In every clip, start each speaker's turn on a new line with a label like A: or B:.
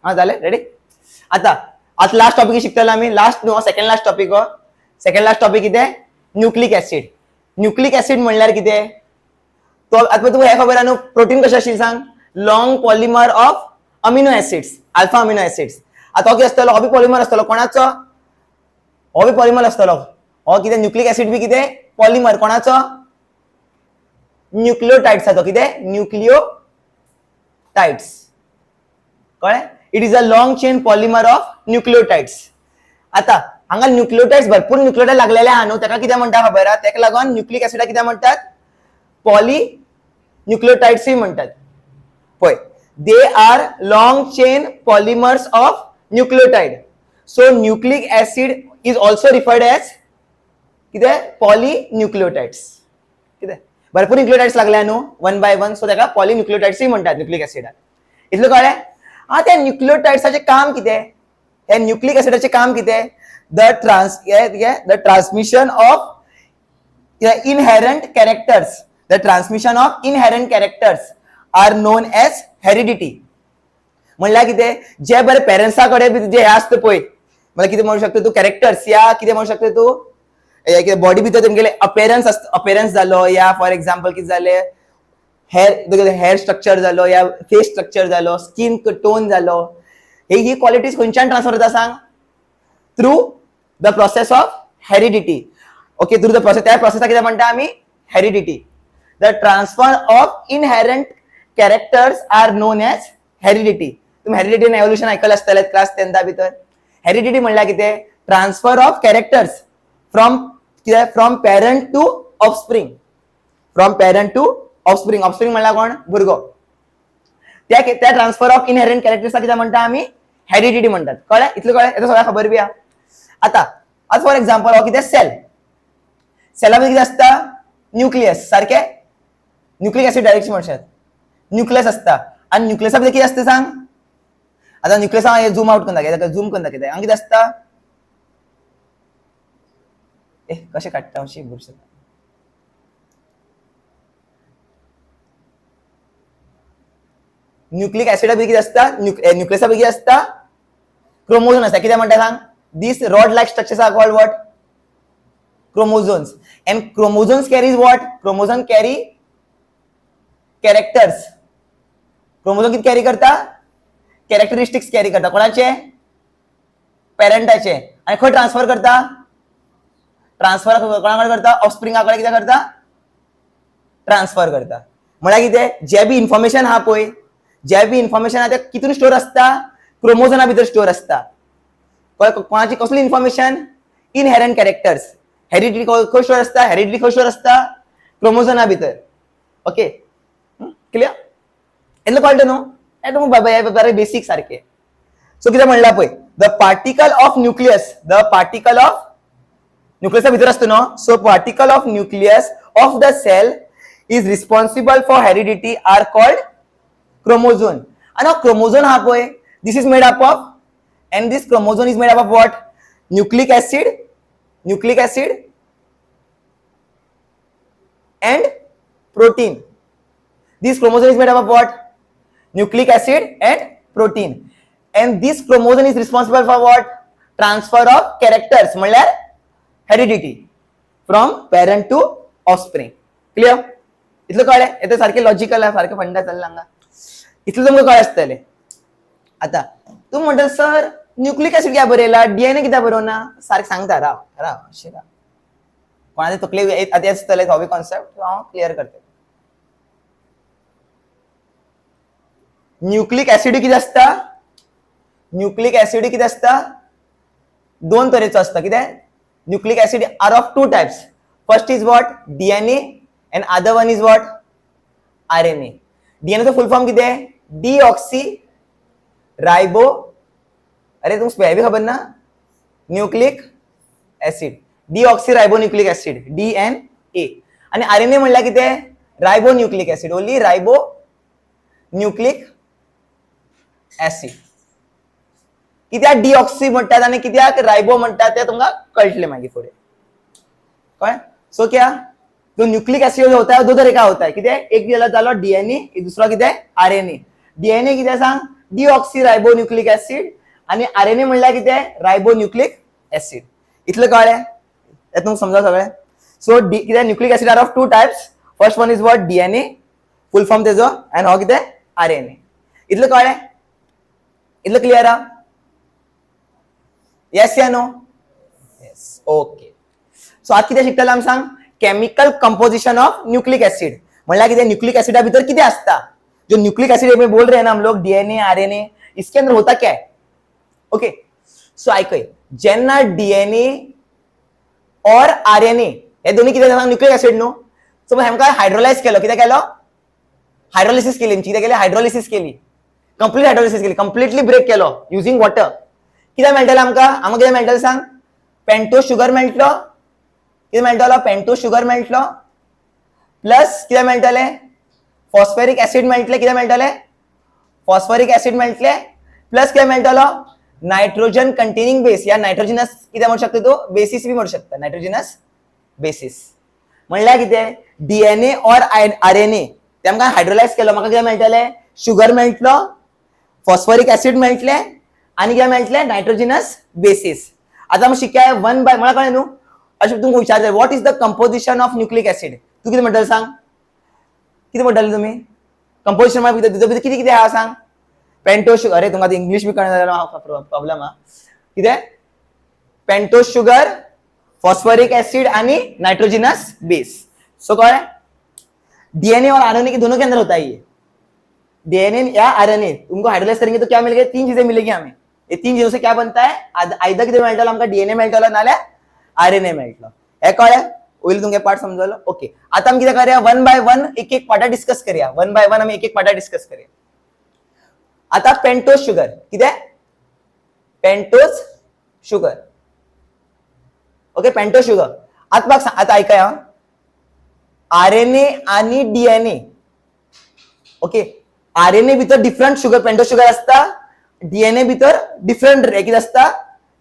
A: हा जालें रेडी. आता लास्ट टॉपिक शिकतलो आमी. लास्ट न्हू, सेकंड लास्ट टॉपिक हो. सेकंड लास्ट टॉपिक कितें? Nucleic acid. न्यूक्लिक ऍसिड म्हणल्यार कितें? तो आता तुका हे खबर आहा न्हू, प्रोटीन कशें आशिल्लें सांग? Long polymer of amino acids, alpha amino acids. आता हो कितें आसतलो? हो बी पॉलिमर आसतलो. कोणाचो? हो बी पॉलिमर आसतलो. हो कितें? न्यूक्लिक ऍसिड बी कितें? पॉलिमर. कोणाचो? न्यूक्लियोटाइड्साचो. कितें? न्यूक्लियोटाइड्स. कळ्ळें? It is a long chain polymer of nucleotides. आता हांगा न्यूक्लियोटाइड्स भरपूर न्यूक्लियोटाइड लागलेले आहा न्हू, ताका कितें म्हणटा खबर आहा? ताका लागून न्यूक्लिक ऍसिडाक कितें म्हणटात? पॉली न्यूक्लियोटाइड्स म्हणटात. पळय, they are long chain polymers of nucleotide. So nucleic acid is also referred as कितें? Polynucleotides. कितें? भरपूर न्यूक्लियोटाइड्स लागल्या न्हू, वन बाय वन. सो ताका पॉली न्यूक्लियोटाइड्स म्हणटात न्यूक्लिक ऍसिडाक. इतलें कळ्ळें? हा, त्या न्यूक्लियोटाइड्साचें काम कितें? ह्या न्यूक्लिक ऍसिडाचें काम कितें? The transmission of inherent characters. The transmission of inherent characters are known as heredity. म्हणल्यार कितें? जे बरे पेरेंट्सा कडेन जे हे आसता पळय, म्हणल्यार कितें म्हणू शकता तूं? कॅरेक्टर्स, या कितें म्हणू शकता तूं? बॉडी भितर तेंगेले अपेरन्स जालो, या फॉर एक्झाम्पल कितें जालें? हेअर स्ट्रक्चर जालो, या फेस स्ट्रक्चर जालो, स्किन टोन जालो. ही क्वालिटीज खंयच्यान ट्रान्सफर जाता सांग? Through the process of heredity. Okay, through the process. त्या प्रोसेसाक कितें म्हणटा आमी? Heredity. The transfer of inherent characters are known as heredity. तुम्ही हेरिडिटी एंड एव्होल्यूशन आयकलं आसतलें क्लास 10 भितर. हेरिडिटी म्हणल्यार कितें? Transfer of characters from parent to offspring. From parent to offspring. Offspring म्हणल्यार कोण? भुरगो. त्या ट्रान्सफर ऑफ इनहेरंट कॅरेक्टर्साक कितें म्हणटा आमी? हेरिडिटी म्हणटात. कळ्ळें? इतलें कळ्ळें? येता सगळ्या खबर बी आहा. आता फॉर एक्झाम्पल हो कितें? सेल. सेला भितर कितें आसता? न्यूक्लियस. सारकें? न्यूक्लिक ऍसिड डायरेक्ट म्हणशात. न्यूक्लियस आसता. आनी न्यूक्लियसा भितर कितें आसता सांग? आता न्यूक्लियसा झूम आउट करून दाखयता, झूम करून दाखयता. हांगा कितें आसता? कशें काडटा अशी बुरशी. न्यूक्लिक ऍसिडा भितर कितें आसता? न्यूक्लियसा भितर कितें आसता? क्रोमोझोम आसता. कितें म्हणटा सांग? These rod like structures are called what? chromosomes. And chromosomes carries what? Chromosome carry characters. Chromosome किती कॅरी करता? कॅरेक्टरिस्टिक्स कॅरी करता. कोणाचे? पेरेंटाचे. आणि खंय ट्रान्सफर करता? ट्रान्सफर कोणाकडे करता? ऑफस्प्रिंगाकडे कितें करता? ट्रान्सफर करता. म्हळ्यार कितें? जे बी इन्फॉर्मेशन आहा पळय, जे बी इन्फॉर्मेशन आहा ते कितून स्टोर आसता? क्रोमोझोमा भितर स्टोर आसता. कोणाची कसली इन्फॉर्मेशन? Inherent characters. हेरिडिटी खंय स्टोर आसता? हेरिडिटी खंय स्टोर आसता? क्रोमोझोमा भितर. Okay, clear? इतलें कळटा न्हू? तुमकां बाबा हे बरे बेसिक सारखे. सो कितें म्हणला पळय, the particle of nucleus, the particle of न्यूक्लियसा भितर आसता न्हू. So particle of nucleus of the cell is responsible for heredity are called chromosome. आणि क्रोमोझोम हा पळय, this is made up of, and this chromosome is made up of what? Nucleic acid and protein. This chromosome is made up of what? Nucleic acid and protein. And this chromosome is responsible for what? Transfer of characters, म्हणल्यार heredity from parent to offspring. Clear? इतलं कळ्ळें? येते सारखे logical आहे, सारखे फंडा चालला हांगा. इतलं तुमकां कळ्ळें आसतलें. आता तू म्हणटा सर न्यूक्लिक ऍसिड कित्याक बरयला, डीएनए कित्याक बरोवना? सारकें सांगता, राव अशें राव. कोणाचे तकले आतां आसतले हॉबी कॉन्सेप्ट हांव क्लियर करता. न्यूक्लिक ऍसिड कितें आसता? न्यूक्लिक ऍसिड कितें आसता? दोन तरेचो आसता. कितें? Nucleic acid are of two types. First is what? DNA and other one is what? RNA. DNA तो फुल फॉर्म कितें? डीऑक्सी राइबो, अरे तुम स्पेलिंग भी खबर ना? Nucleic acid. Deoxy ribo nucleic acid, DNA. आणि RNA म्हणल्यार कितें? Ribo nucleic acid. Only ribo nucleic acid. कित्याक डीऑक्सी म्हणटात आणि कित्याक राइबो म्हणटात ते तुमकां कळटलें मागीर फुडें. कळ्ळें? सो क्या जो न्यूक्लिक एसिड जो होता है दो तरह का होता है. कितें? एक जालो डीएनए, एक दूसरा कितें? आरएनए. डीएनए कितें सांग? डिऑक्सी रायबोन्यूक्लिक ऍसिड आणि आरएनए म्हणल्यार कितें रायबोन्यूक्लिक ऍसिड. इतलं कळ्ळें? यात तुमकां समजा सगळें. सो कितें nucleic acid are of two types. First one is what DNA full form तेजो एंड हो कितें आरएनए. इतलं कळ्ळें? इतलं क्लियर हा? येस या नो? येस. ओके. सो आज कितें शिकतले आमी सांग? Chemical composition of nucleic acid. म्हणल्यार कितें न्यूक्लिक एसिडा भितर कितें असता. जो न्यूक्लिक एसिड में बोल रहे हैं ना हम लोग डीएनए आरएनए, इसके अंदर होता क्या है? ओके. सो ऐकय, जेन्ना डीएनए और आरएनए हे दोन्ही कितें जाता न्यूक्लिक एसिड न्हू. सो हेमकां हायड्रोलायज केलो. कितें केलो? हायड्रोलिसिस केली. कितें केली? हायड्रोलिसिस केली. कंप्लीट हायड्रोलिसिस केली. कंप्लीटली ब्रेक केलो युजिंग वॉटर. कितें मेळटलें आमकां? आमकां कितें मेळटलें सांग? पेंटोज शुगर मेळटलो. कितें मेळटलो? पेंटोज शुगर मेळटलो. प्लस कितें मेळटलें? फॉस्फेरिक एसिड मेळटलें. कितें मेळटलें? फॉस्फोरिक एसिड मेळटलें. प्लस कितें मेळटलो? नायट्रोजन कंटेनिंग बेस या नायट्रोजिनस कितें म्हणू शकता तू? बेसिस बी म्हणू शकता. नायट्रोजिनस बेसिस म्हणल्यार कितें? डीएनए और आरएनए ते आमकां हायड्रोलायज केलो. म्हाका कितें मेळटलें? शुगर मेळटलो, फॉस्फोरिक एसिड मेळटलें आनी कितें मेळटलें? नायट्रोजिनस बेसिस. आतां आमी शिकया वन बाय. म्हाका कळ्ळें न्हू? अशें तुमकां विचारता what is the composition of nucleic acid. तू कितें म्हणटलें सांग? कितें म्हणटलें तुमी? कंपोजिशन म्हळ्यार भितर कितें कितें आहा सांग? Pentose sugar. अरे तुमकां इंग्लिश बी कळना प्रॉब्लेम हा. कितें? पेंटोज शुगर, फॉस्फोरिक एसिड आणि नाइट्रोजिनस बेस. सो कळ्ळें? डीएनए और आरएनए के दोनों के अंदर होता है ये. डीएनए या आरएनए तुमको हाइड्रोलाइज करेंगे तो क्या मिलेगा? तीन चीजें मिलेगी हमें. ये तीन चीजों से क्या बनता है? आयदर कितें मेळटलो आमकां डीएनए मेळटलो नाल्यार आरएनए मेळटलो. हे कळ्ळें? होईल तुमगे पार्ट समजलो? ओके. आता आमी कितें करया? वन बाय वन एक एक पार्टा डिस्कस करया. वन बाय वन आमी एक एक पार्टा डिस्कस करया. आता पेंटोज शुगर. कितें? Pentose sugar. Okay. Pentose sugar. आता बघ आता ऐका. आरएनए आणि डीएनए. ओके. आरएनए भितर डिफरंट शुगर पेंटोज शुगर असता. डीएनए भितर डिफरंट कितें असता?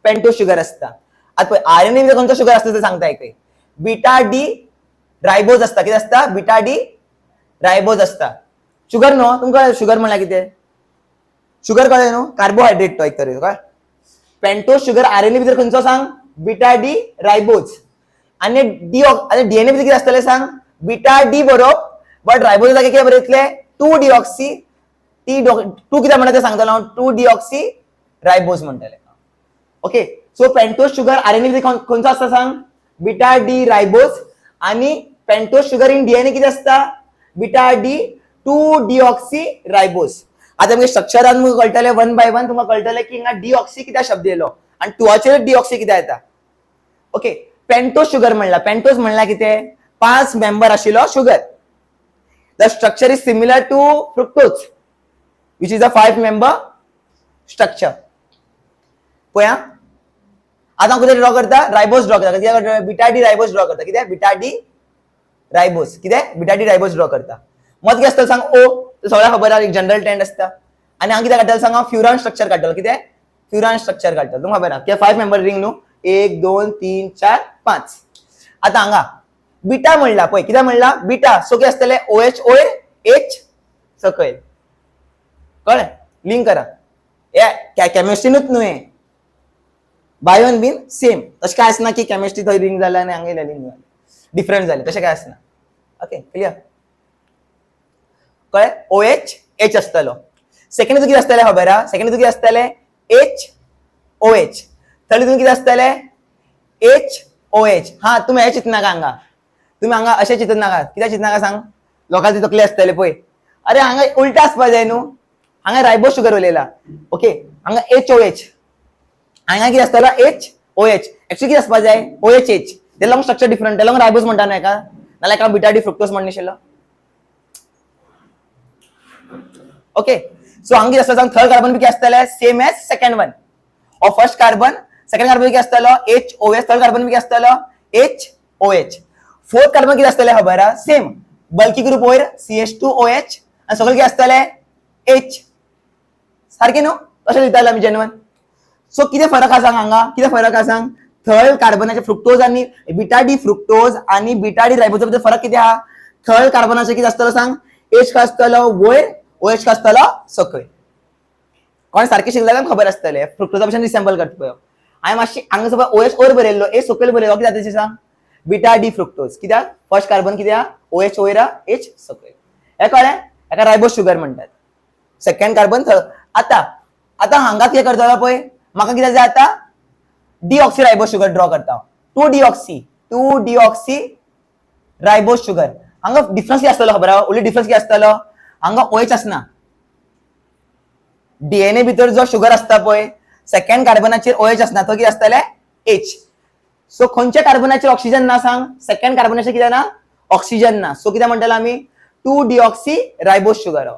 A: पेंटोज शुगर असता. आता आरएनए भितर खंयचो शुगर असता ते सांगता ऐकय. बीटा डी रायबोज असता. कितें असता? बीटा डी रायबोज असता. शुगर न्हू तुमकां शुगर म्हळ्यार कितें? शुगर कळ्ळें न्हू? कार्बोहायड्रेट तो एक तरेचो. कळ्ळें? पेंटोज शुगर आरएनए भितर खंयचो सांग? Beta D ribose. आणि डीएनए भितर कितें आसतलें सांग? बीटा डी बरोवप बट रायबोज जाग्यार कितें बरयतलें? 2 डिऑक्सी टू कितें म्हणटा तें सांगतलो हांव. 2 डिऑक्सी रायबोज म्हणटलें. Okay. So pentose sugar RNA भितर खंयचो आसता सांग? Beta D ribose. आणि पेंटोज शुगर इन डीएनए कितें असता? Beta D 2 deoxyribose. आता आमगे स्ट्रक्चरान तुमकां कळटलें वन बाय वन तुमकां कळटलें की हांगा डिऑक्सी कित्याक शब्द येयलो आनी टुवाचेर डिऑक्सी कित्याक येता. ओके. पेंटोज शुगर म्हणला. पेंटोज म्हणल्यार कितें? 5 मेंबर आशिल्लो sugar. The structure is similar to fructose which is a 5 member structure. पळया आता हांव कितें ड्रॉ करता? रायबोज ड्रॉ करता. कित्याक? बीटा डी रायबोज ड्रॉ करता. कित्याक? Beta D ribose. कितें? बीटा डी रायबोज ड्रॉ करता. मत कितें आसतलें सांग? ओ. सगळ्या खबर आहा एक जनरल टेंड असता. आणि हांव कितें काडटलो सांग? फ्युरान स्ट्रक्चर काडटलो. कितें? फ्युरान स्ट्रक्चर काडटलो. तुमकां खबर आहा कित्याक 5 मेंबर रिंग न्हू. 1 2 3 4 5. आता हांगा बीटा म्हणला पळय. कितें म्हणला? बीटा. सो कितें आसतलें? OH वयर H सकयल. कळ्ळें? लिंक करा. हे केमिस्ट्रीनूच न्हू. हे बायोन बीन सेम. तशें काय आसना की केमिस्ट्री थंय रिंग जाल्या आनी हांगा लिंक जालें. डिफरंट जालें. तशें काय आसना. ओके. क्लियर? कळ्ळें? OH H आसतलो. सेकंड कितें आसतलें खबर आहा? सेकंड कितें आसतलें? HOH. थर्ड कितें आसतलें? HOH. हा तुम्ही हे चिंतनाका हांगा. तुम्ही हांगा अशें चिंतनाका. कित्याक चिंतनाका सांग? लोकांचे तकले आसतले पळय. अरे हांगा उलटा आसपा जाय न्हू. हांगा रायबोज शुगर उलयला. ओके. हांगा HOH. हांगा कितें आसतलो? HOH. एक्चुअली कितें आसपा जाय? OHH. ते लॉंग स्ट्रक्चर डिफरंट. ते लॉंग रायबोज म्हणटा न्हू हेका. नाल्यार हाका बीटा डी फ्रुक्टोज म्हणनाशिल्लो. ओके. सो हांगा कितें आसता सांग? थर्ड कार्बन बी कितें आसतलें? Same as second one. और फर्स्ट कार्बन सेकंड कार्बन कितें आसतलो? HOH. थर्ड कार्बन कितें आसतलो? HOH. फोर्थ कार्बन कितें आसतलें खबर आहा? सेम. बल्की ग्रुप वयर CH2OH आनी सगळें कितें आसतलें? H. सारकें न्हू? तशें दिताले आमी जेन्युइन. सो कितें फरक आहा सांग हांगा? कितें फरक आहा सांग? थर्ड कार्बनाचे फ्रुक्टोज आनी बीटा डी फ्रुक्टोज आनी बीटा डी रायबोजा भितर फरक कितें आहा? थर्ड कार्बनाचे कितें आसतलो सांग? H काय आसतलो वयर, OH काय आसतलो सकयल. कोण सारखे शिकला खबर आसतले फ्रुक्टोजा भशेन रिसेंबल करता पळय हांवें मातशी हांगा सगळं OH ओर बरयल्लो ए सकयल बरयलो कित्याक तशें सांग बीटा डी फ्रुक्टोज कित्याक फर्स्ट कार्बन कित्याक OH वयर H सकयल हे कळ्ळें हेका रायबोज शुगर म्हणटात सेकंड कार्बन आता हांगा कितें करतलो पळय म्हाका कितें जाय आतां डीऑक्सी रायबोज शुगर ड्रॉ करता 2 डीऑक्सी रायबोज शुगर हांगा डिफरन्स कितें आसतलो खबर आहा ओन्ली डिफरन्स कितें आसतलो हांगा OH आसना डीएनए भितर जो शुगर आसता पळय सेकंड कार्बनाचेर OH आसना तो कितें आसतले H सो खंयच्या कार्बनाचेर ऑक्सिजन ना सांग सेकंड कार्बनाचेर कितें ना ऑक्सिजन ना सो कितें म्हणटलो आमी 2 डीऑक्सी रायबोज शुगर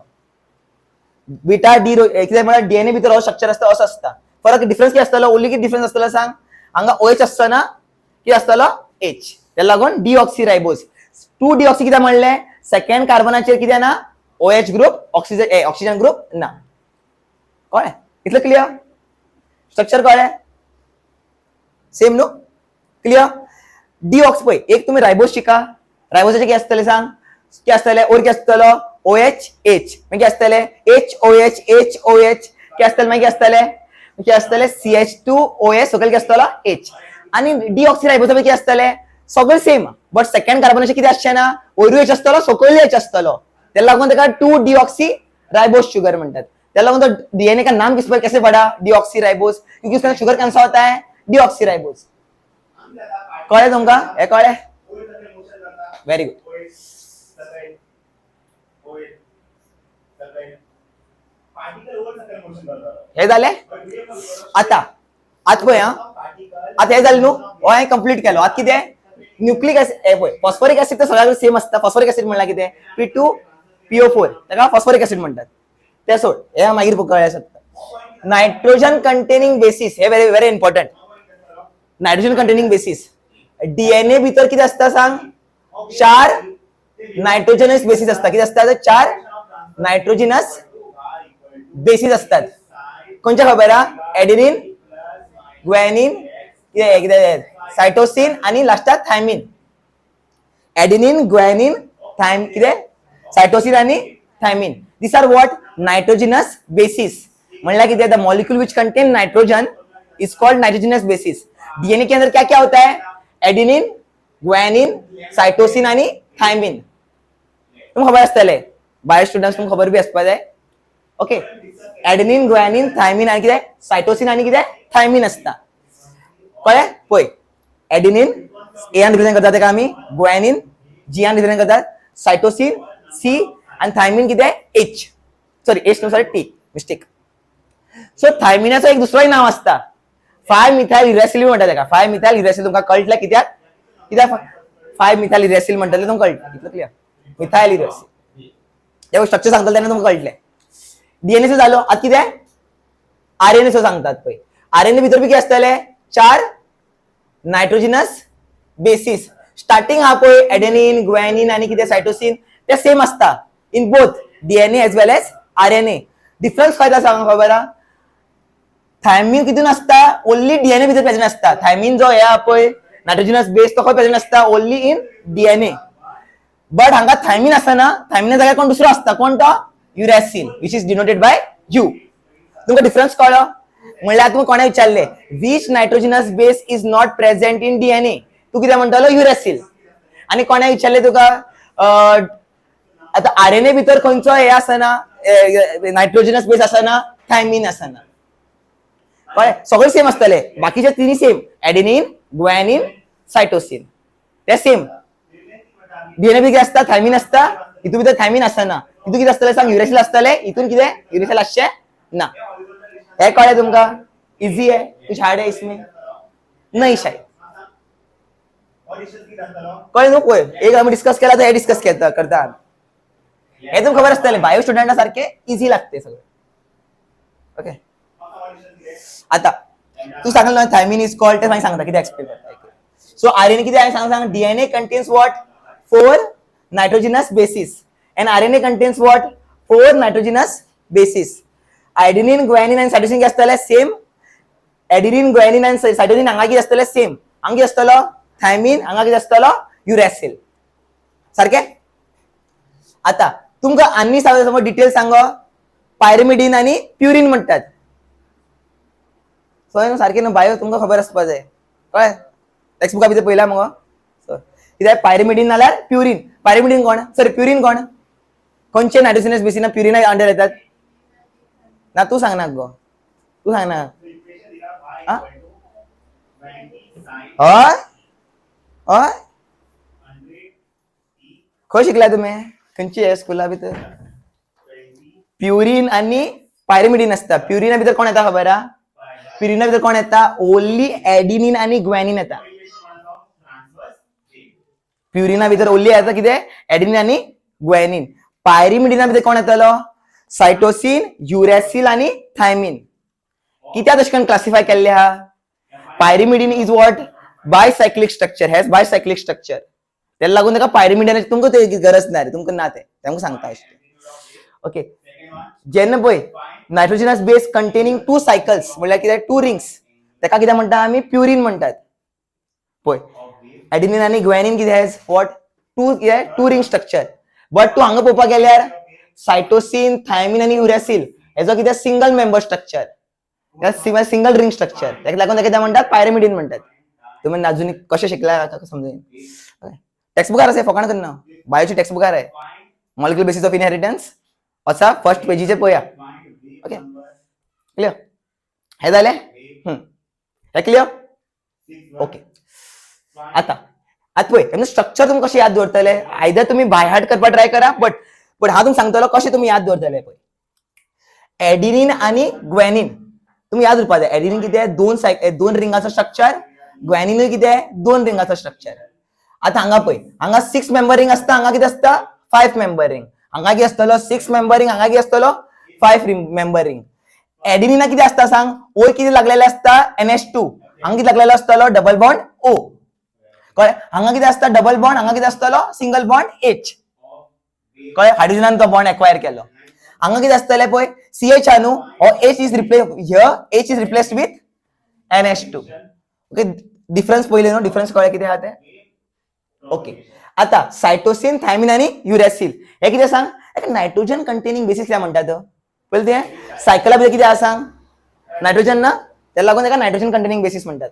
A: बीटा डी कितें म्हळ्यार डीएनए भितर हो स्ट्रक्चर आसता असो आसता फरक डिफरन्स कितें आसतलो ओन्ली कितें डिफरन्स आसतलो सांग हांगा OH आसतना कितें आसतलो H तेका लागून डीऑक्सी रायबोज 2 डीऑक्सी कितें म्हणलें सेकंड कार्बनाचेर कितें ना OH ग्रुप ऑक्सिजन ग्रुप ना कळ्ळें इतलें क्लियर स्ट्रक्चर कळ्ळें सेम न्हू क्लियर डीऑक्स पळय एक तुमी रायबोज शिका रायबोजाचें कितें आसतलें सांग कितें आसतलें ओर कितें आसतलो OH H मागीर कितें आसतलें HOH कितें आसतलें मागीर कितें आसतलें CH2OH सकयल कितें आसतलो H आनी डीऑक्सी रायबोजा कितें आसतलें सगळें सेम बट सेकंड कार्बनाचें कितें आसचें ना वयरूय H आसतलो सकयल H आसतलो तेका लागून तेका 2 डीऑक्सी रायबोज शुगर म्हणटात तेका लागून तो डीएनए का नाम कैसे पड़ा डीऑक्सी राइबोज क्योंकि उसका शुगर कौन सा होता है डीऑक्सी राइबोज कळे तुमका हे कळे व्हेरी गुड हे झाले आता पळय आता हे झाले न्हू हो हांवें कंप्लीट केलो आता कितें न्यूक्लिक ऍसिड हे पळय फॉस्फोरिक ऍसिड तर सगळ्याकडे सेम आसता फॉस्फोरिक ऍसिड म्हणल्यार कितें P2PO4 ताका फॉस्फोरिक ऍसिड म्हणटात ते सोड हे मागीर कळ्ळें शकता नायट्रोजन कंटेनिंग बेसिस हे very very important nitrogen containing basis DNA भितर कितें आसता सांग 4 नायट्रोजनस बेसिस आसता कितें आसता 4 नायट्रोजनस बेसिस असतात कोणच्या खबर आहा एडेनिन ग्वानिन कितें सायटोसिन आणि लास्टात थायमिन एडेनिन ग्वानिन कितें सायटोसिन आणि thiamine these are what nitrogenous bases मतलब कि the molecule which contain nitrogen is called nitrogenous basis DNA के अंदर क्या क्या होता है एडेनिन ग्वानिन साइटोसिन आणि थायमिन तुम खबर असतले बायो स्टुडंट्स तुम खबर भी असपा जाय ओके एडेनिन ग्वानिन थायमिन आणि कितें साइटोसिन आणि कितें थायमिन असता कळ्ळें पळय एडेनिन ए आन रिप्रेझेंट करतात तेका आमी ग्वानिन जी आन रिप्रेझेंट करतात साइटोसिन सी आणि थायमिन कितें H sorry H no sorry T mistake so थायमिनाचं एक दुसरंय नाव असता 5 मिथाइल युरॅसिल म्हणतात तेका 5 मिथाइल युरॅसिल तुमका कळटलं कित्याक 5 मिथाइल युरॅसिल म्हणटले तुमका कळटलं कितलं क्लियर मिथाइल युरॅसिल ते स्ट्रक्चर सांगतले तेन्ना तुमका कळटले डीएनए झालो आता कितें आरएनए सांगतात पळय आरएनए भितर बी कितें आसतले 4 नायट्रोजनस बेसिस स्टार्टिंग हा पळय एडेनिन ग्वानिन आणि कितें सायटोसिन ते सेम असता in both DNA as well as RNA difference काय सांगा खबर आहा थायमिन कितून असता ओन्ली डीएनए भितर प्रेझेंट असता थायमिन जो हे पळय नायट्रोजनस बेस तो खंय प्रेझेंट असता ओन्ली इन डीएनए बट हांगा थायमिन आसना थायमिना जाग्यार कोण दुसरो असता कोण तो uracil which is denoted by U तुमका डिफरन्स कळ्ळो म्हणल्यार तुमका कोणे विचारले which nitrogenous base is not present in DNA तू कितें म्हणटलो युरॅसिल आणि कोणे विचारले तुका आता आरएनए भितर खंयचो हे आसना नायट्रोजनस बेस आसना थायमिन आसना कळ्ळें सगळे सेम आसतले बाकीचे तिनी सेम एडेनिन ग्वानिन सायटोसिन ते सेम डीएनए भितर आसता थायमिन आसता हितून भितर थायमिन आसना हितून कितें आसतले सांग युरॅसिल आसतले हितून कितें युरॅसिल आसचे ना हे कळ्ळें तुमका इजी है कुछ हार्ड है इसमें नहीं शायद कळ्ळें न्हू पळय एक आमी डिस्कस केला तर हे डिस्कस करता हे तुमकां खबर आसतलें बायो स्टुडंटा सारखे इजी लागते सगळं ओके आता तू सांगलो थायमिन इज कॉल्ड ते सांगता कितें एक्सप्लेन करता सो आरएनए कितें हांवें सांग DNA contains what 4 nitrogenous bases and RNA contains what 4 nitrogenous bases adenine guanine आणि सायटोसिन कितें आसतले सेम एडेनिन ग्वानिन आणि सायटोसिन हांगा कितें आसतले सेम हांगा कितें आसतलो थायमिन हांगा कितें आसतलो युरॅसिल सारखे आता तुमकां आनी समज डिटेल सांगो पायरिमिडीन आणि प्युरिन म्हणतात सो सारखे न्हू बायो तुमकां खबर आसपा जाय कळ्ळें टेक्स्ट बुका भितर पयला मगो कित्याक पायरिमिडीन नाल्यार प्युरीन पायरिमिडीन कोण सॉरी प्युरीन कोण खंयचे नायट्रोजनस बेसिना प्युरिना अंडर येतात ना तू सांग ना गो तू सांग ना हय हय खंय शिकला तुमी खंयची स्कुला भितर प्युरीन आणि पायरिमिडीन असता प्युरिना भितर कोण येता खबर हा प्युरिना भितर कोण येता ओन्ली एडिनिन आणि ग्वॅनिन येता प्युरिना भितर ओन्ली येता कितें एडिनिन आणि ग्वॅनिन पायरिमिडिना भितर कोण येतलो सायटोसिन युरॅसिल आणि थायमिन कित्याक तशें करून क्लासिफाय केल्ले हा pyrimidine is what bicyclic structure has bicyclic structure त्याला लागून ताका पायरिमिडिन तुमकां ते गरज ना रे तुमकां ना ते तुमकां सांगता ओके जेन्ना पळय नायट्रोजनस बेस कंटेनिंग 2 सायकल्स म्हळ्यार कितें 2 रिंग्स ताका कितें म्हणटा आमी प्युरीन म्हणटात पळय एडिनिन आणि ग्वॅनिन कितें has what 2 ring structure but तू हांगा पळोवपाक गेल्यार सायटोसिन थायमिन आणि युरॅसिल हेजो कितें single member structure single ring structure ताका लागून कितें म्हणटात पायरिमिडीन म्हणटात तुम्ही अजून कशें शिकला समजेन टेक्स्ट बुकार आसा फकाण करना बायोची टेक्स्ट बुकार आहे मॉलिक्युलर बेसिस ऑफ इनहेरिटन्स असा फर्स्ट पेजीचेर पळया ओके क्लियर हे जालें हे क्लियर ओके आता पळय स्ट्रक्चर तुमकां कशें याद दवरतले आयदर तुमी बाय हार्ट करपाक ट्राय करा बट हांव तुमकां सांगतलो कशें तुमी याद दवरतले पळय एडिनिन आणि ग्वॅनिन तुमी याद उरपा जाय एडिनिन कितें 2 रिंगाचो स्ट्रक्चर ग्वॅनिनूय कितें 2 रिंगाचो स्ट्रक्चर आता हांगा पळय हांगा 6 मेंबर रिंग आसता हांगा कितें आसता 5 मेंबर रिंग हांगा कितें आसतलो 6 मेंबर रिंग हांगा कितें आसतलो 5 मेंबर रिंग एडिनिना कितें आसता सांग ओ कितें लागलेले आसता NH2 हांगा कितें लागलेलो आसतलो डबल बॉन्ड O कळ्ळें हांगा कितें आसता डबल बॉन्ड हांगा कितें आसतलो सिंगल बॉन्ड H कळ्ळें हायड्रोजनान तो बॉन्ड एक्वायर केलो हांगा कितें आसतलें पळय CH न्हू हो H is replaced with NH2 okay difference पयले न्हू डिफरन्स कळ्ळें कितें आहा तें ओके आता सायटोसिन थायमिन आणि युरॅसिल हे कितें सांग एक नायट्रोजन कंटेनिंग बेसिस कित्याक म्हणटात पळय तें सायकला भितर कितें आसा सांग नायट्रोजन ना त्याला लागून ताका नायट्रोजन कंटेनिंग बेसिस म्हणटात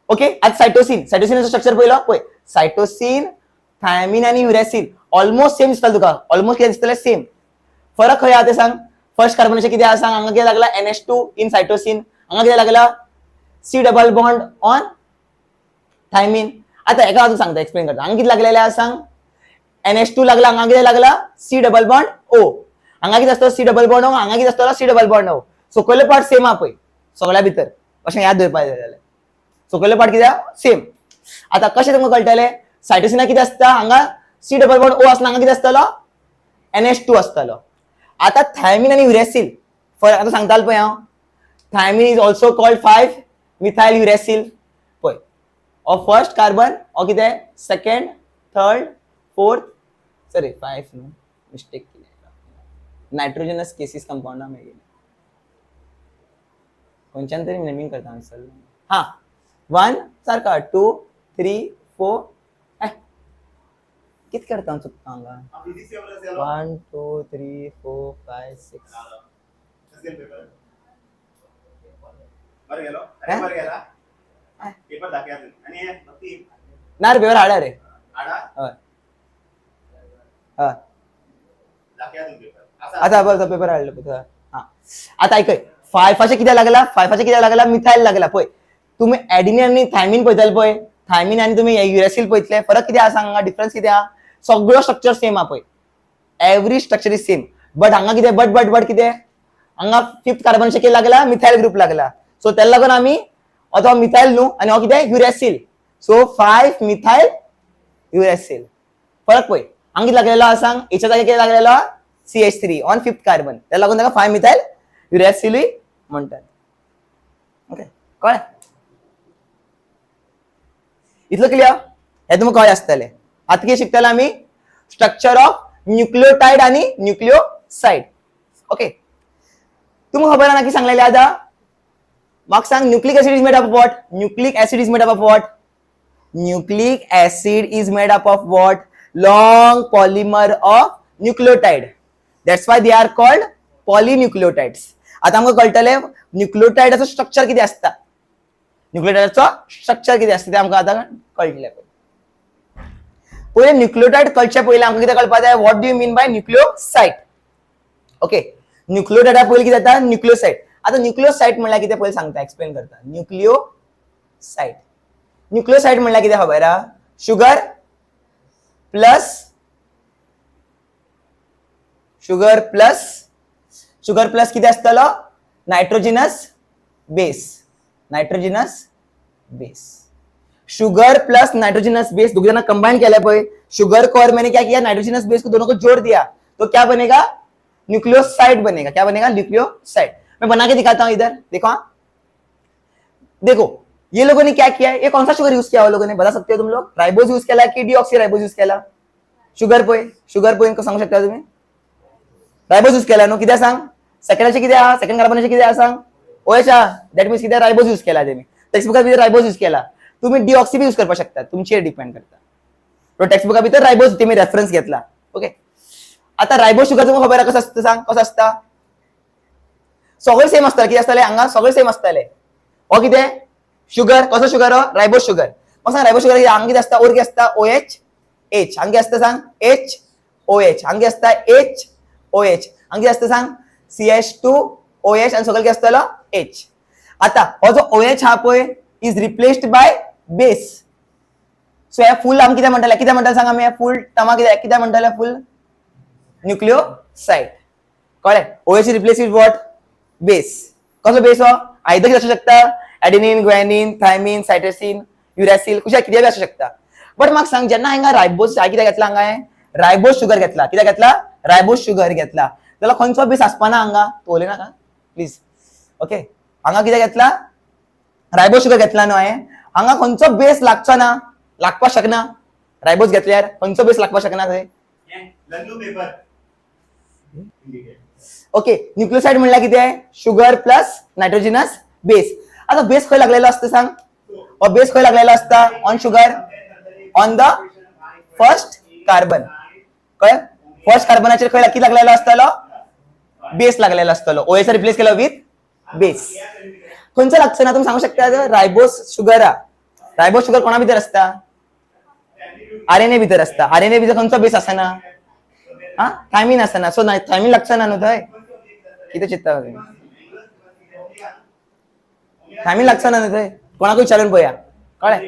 A: ओके आज सायटोसिनचो स्ट्रक्चर पळयलो पळय सायटोसिन थायमिन आणि युरॅसिल ऑलमोस्ट सेम दिसता तुका ऑलमोस्ट कितें दिसतलें सेम फरक खंय आहा ते सांग फर्स्ट कार्बनाचें कितें आहा सांग हांगा कितें लागला NH2 इन सायटोसिन हांगा कितें लागला C double bond on thymine आता एका हांव सांगता एक्सप्लेन करता हांगा कितें लागलेलें आहा सांग NH2 लागला हांगा कितें लागला C डबल बॉन्ड O हांगा कितें आसतलो C डबल बॉन्ड O हांगा कितें आसतलो C डबल बॉन्ड O सकयलो पार्ट सेम आहा पळय सगळ्या भितर अशें याद दवरपाक जाय जाल्यार सकयलो पार्ट कितें आहा सेम आता कशें तुमकां कळटलें सायटोसिना कितें आसता हांगा C डबल बॉन्ड O आसना हांगा कितें आसतलो NH2 आसतलो आता थायमिन आणि युरॅसिल आता सांगतालो पळय हांव thymine is also called 5 methyl uracil पळय or first carbon or कितें second third fourth sorry 5 no mistake केली नायट्रोजनस केसीस कंपाउंड मेळ्ळी खंयच्यान तरी नेमिंग करता आन्सर हा 1 सारका 2 3 4 कित करता चुकता हांगा 1 2 3 4 5 6
B: बरं गेलो बरं गेला पेपर दाखया आणि नक्की
A: ना रे पेपर हाडा रे
B: आडा
A: हय हय
B: दाखया पेपर
A: आता बघ पेपर हाडलो पेपर हा आता ऐकय 5 कित्याक लागला मिथाइल लागला पळय तुम्ही एडिनिन आणि थायमिन पळयतले पळय थायमिन आणि तुम्ही युरॅसिल पळयतले फरक कितें आहा सांगा डिफरन्स कितें आहा सगळो स्ट्रक्चर सेम आहा पळय every structure is same but हांगा कितें बट कितें हांगा 5th कार्बनचे कितें लागला मिथाइल ग्रुप लागला सो त्याला लागून आमी अथवा मिथाइल न्हू आणि हो कितें युरॅसिल सो 5 मिथाइल युरॅसिल फरक पळय हांगा कितें लागलेलो आहा सांग एच्या जागी कितें लागलेलो CH3 ऑन 5th कार्बन त्याला लागून ताका 5 मिथाइल युरॅसिल म्हणटात ओके कळ्ळें इतलो क्लियर हे तुमकां कळ्ळें आसतलें आतां कितें शिकतले आमी स्ट्रक्चर ऑफ न्यूक्लियोटाइड आणि न्यूक्लियोसाइड ओके तुमकां खबर आहा की सांगलेलें आतां म्हाका सांग nucleic acid is made up of what nucleic acid is made up of what nucleic acid is made up of what long polymer of nucleotide that's why they are called polynucleotides आता आमकां कळटलें न्यूक्लियोटायडाचो structure कितें आसता, न्यूक्लियोटायडाचो structure कितें आसता तें आमकां आतां कळटलें. पयलें न्यूक्लियोटायड कळचे पयलीं आमकां कितें कळपाक जाय, what do you mean by nucleoside. Okay, न्यूक्लियोटायडा पयलीं कितें जाता, न्यूक्लियोसाइट. आतां न्यूक्लियोसाइट म्हणल्यार कितें पयलीं सांगता, एक्सप्लेन करता. न्यूक्लियोसाइट, न्यूक्लियोसाइट म्हणल्यार कितें खबर आहा, शुगर प्लस कितें आसतलो, नायट्रोजिनस base. Sugar plus nitrogenous base दोनों जना कंबाइन किया पय, शुगर कोर मैंने क्या किया, नाइट्रोजनस बेस को दोनों को जोड़ दिया, तो क्या बनेगा, न्यूक्लियोसाइड बनेगा. क्या बनेगा, न्यूक्लियोसाइड. मैं बना के दिखाता हूं इधर, देखो. हाँ देखो, ये लोगों ने क्या किया है, ये कौन सा शुगर यूज किया, वो लोगों ने बता सकते हो तुम लोग, राइबोज यूज केला की डीऑक्सी राइबोज यूज केला, शुगर पोय इनको सांगू शकता तुम्ही, राइबोज यूज केला नो, किती सांग, सेकंडाचे किती आहा, सेकंड कार्बनाचे किती आहा सांग, ओएच आहा, दॅट मीन्स किती राइबोज यूज केला तेमी. टेक्स्टबुकात भितर राइबोज यूज केला, तुम्ही डीऑक्सी भी यूज करपा शकता, तुमचेर डिपेंड करता. तो टेक्स्टबुका भितर राइबोज तुम्ही रेफरन्स घेतला. ओके, आता राइबोज शुगर तुमकां खबर कसं असतं सांग, कसं असता, सगळे सेम असताले, किती असताले हांगा सगळे सेम असताले. हो कितें शुगर, कसो शुगर हो, राइबोज शुगर. मग सांग राइबोज शुगर हांगा कितें असता, ओर कितें असता, OH H, हांगा कितें असता सांग, HOH, हांगा कितें असता HOH, हांगा कितें असता सांग CH2OH आणि सगळं कितें असतलो H. आता हो जो OH हा पळय is replaced by base. So हे फुल आम कितें म्हणटाले सांग, आमी फुल टर्मा कितें म्हणटाले, फुल न्यूक्लियोसाइड. कळ्ळें, OH replace with what, base. कसो बेस हो, आयदर कितें असू शकता, एडेनिन, ग्वानिन, थायमिन, सायटोसिन, युरॅसिल, कुशा कितें असू शकता. बट म्हाका सांग, जेन्ना हांगा राइबोज कितें घेतला, हांगा राइबोज शुगर घेतला, कितें घेतला, राइबोज शुगर घेतला, जाल्यार खंयचो बेस आसपाना हांगा, तोवले नाका प्लीज. ओके, हांगा कितें घेतला, राइबोज शुगर घेतला न्हू हांवें, हांगा खंयचो बेस लागचो ना, लागपाक शकना. राइबोज घेतल्यार खंयचो बेस लागपाक शकना थंय. ओके, न्यूक्लियोसाइड म्हणल्यार कितें, शुगर प्लस नायट्रोजिनस बेस. आता बेस खंय लागलेलो असता सांग, हो बेस खंय लागलेलो असता, on sugar, on the first carbon. कळ्ळें, फर्स्ट कार्बनाचेर खंय कितें लागलेलो असतलो, बेस लागलेलो असतलो. OH रिप्लेस केलो विथ बेस. खंयचो लागचो ना, तुम्ही सांगू शकता, राइबोज शुगर. राइबोज शुगर कोणा भितर असता, RNA भितर असता. RNA भितर खंयचो बेस आसना, हा थायमिन आसना. सो थायमिन लागचो ना न्हू थंय, कितें चिंतता तुम्ही, थायमिन लागचो ना न्हू थंय, कोणाकूय विचारून पळया. कळ्ळें,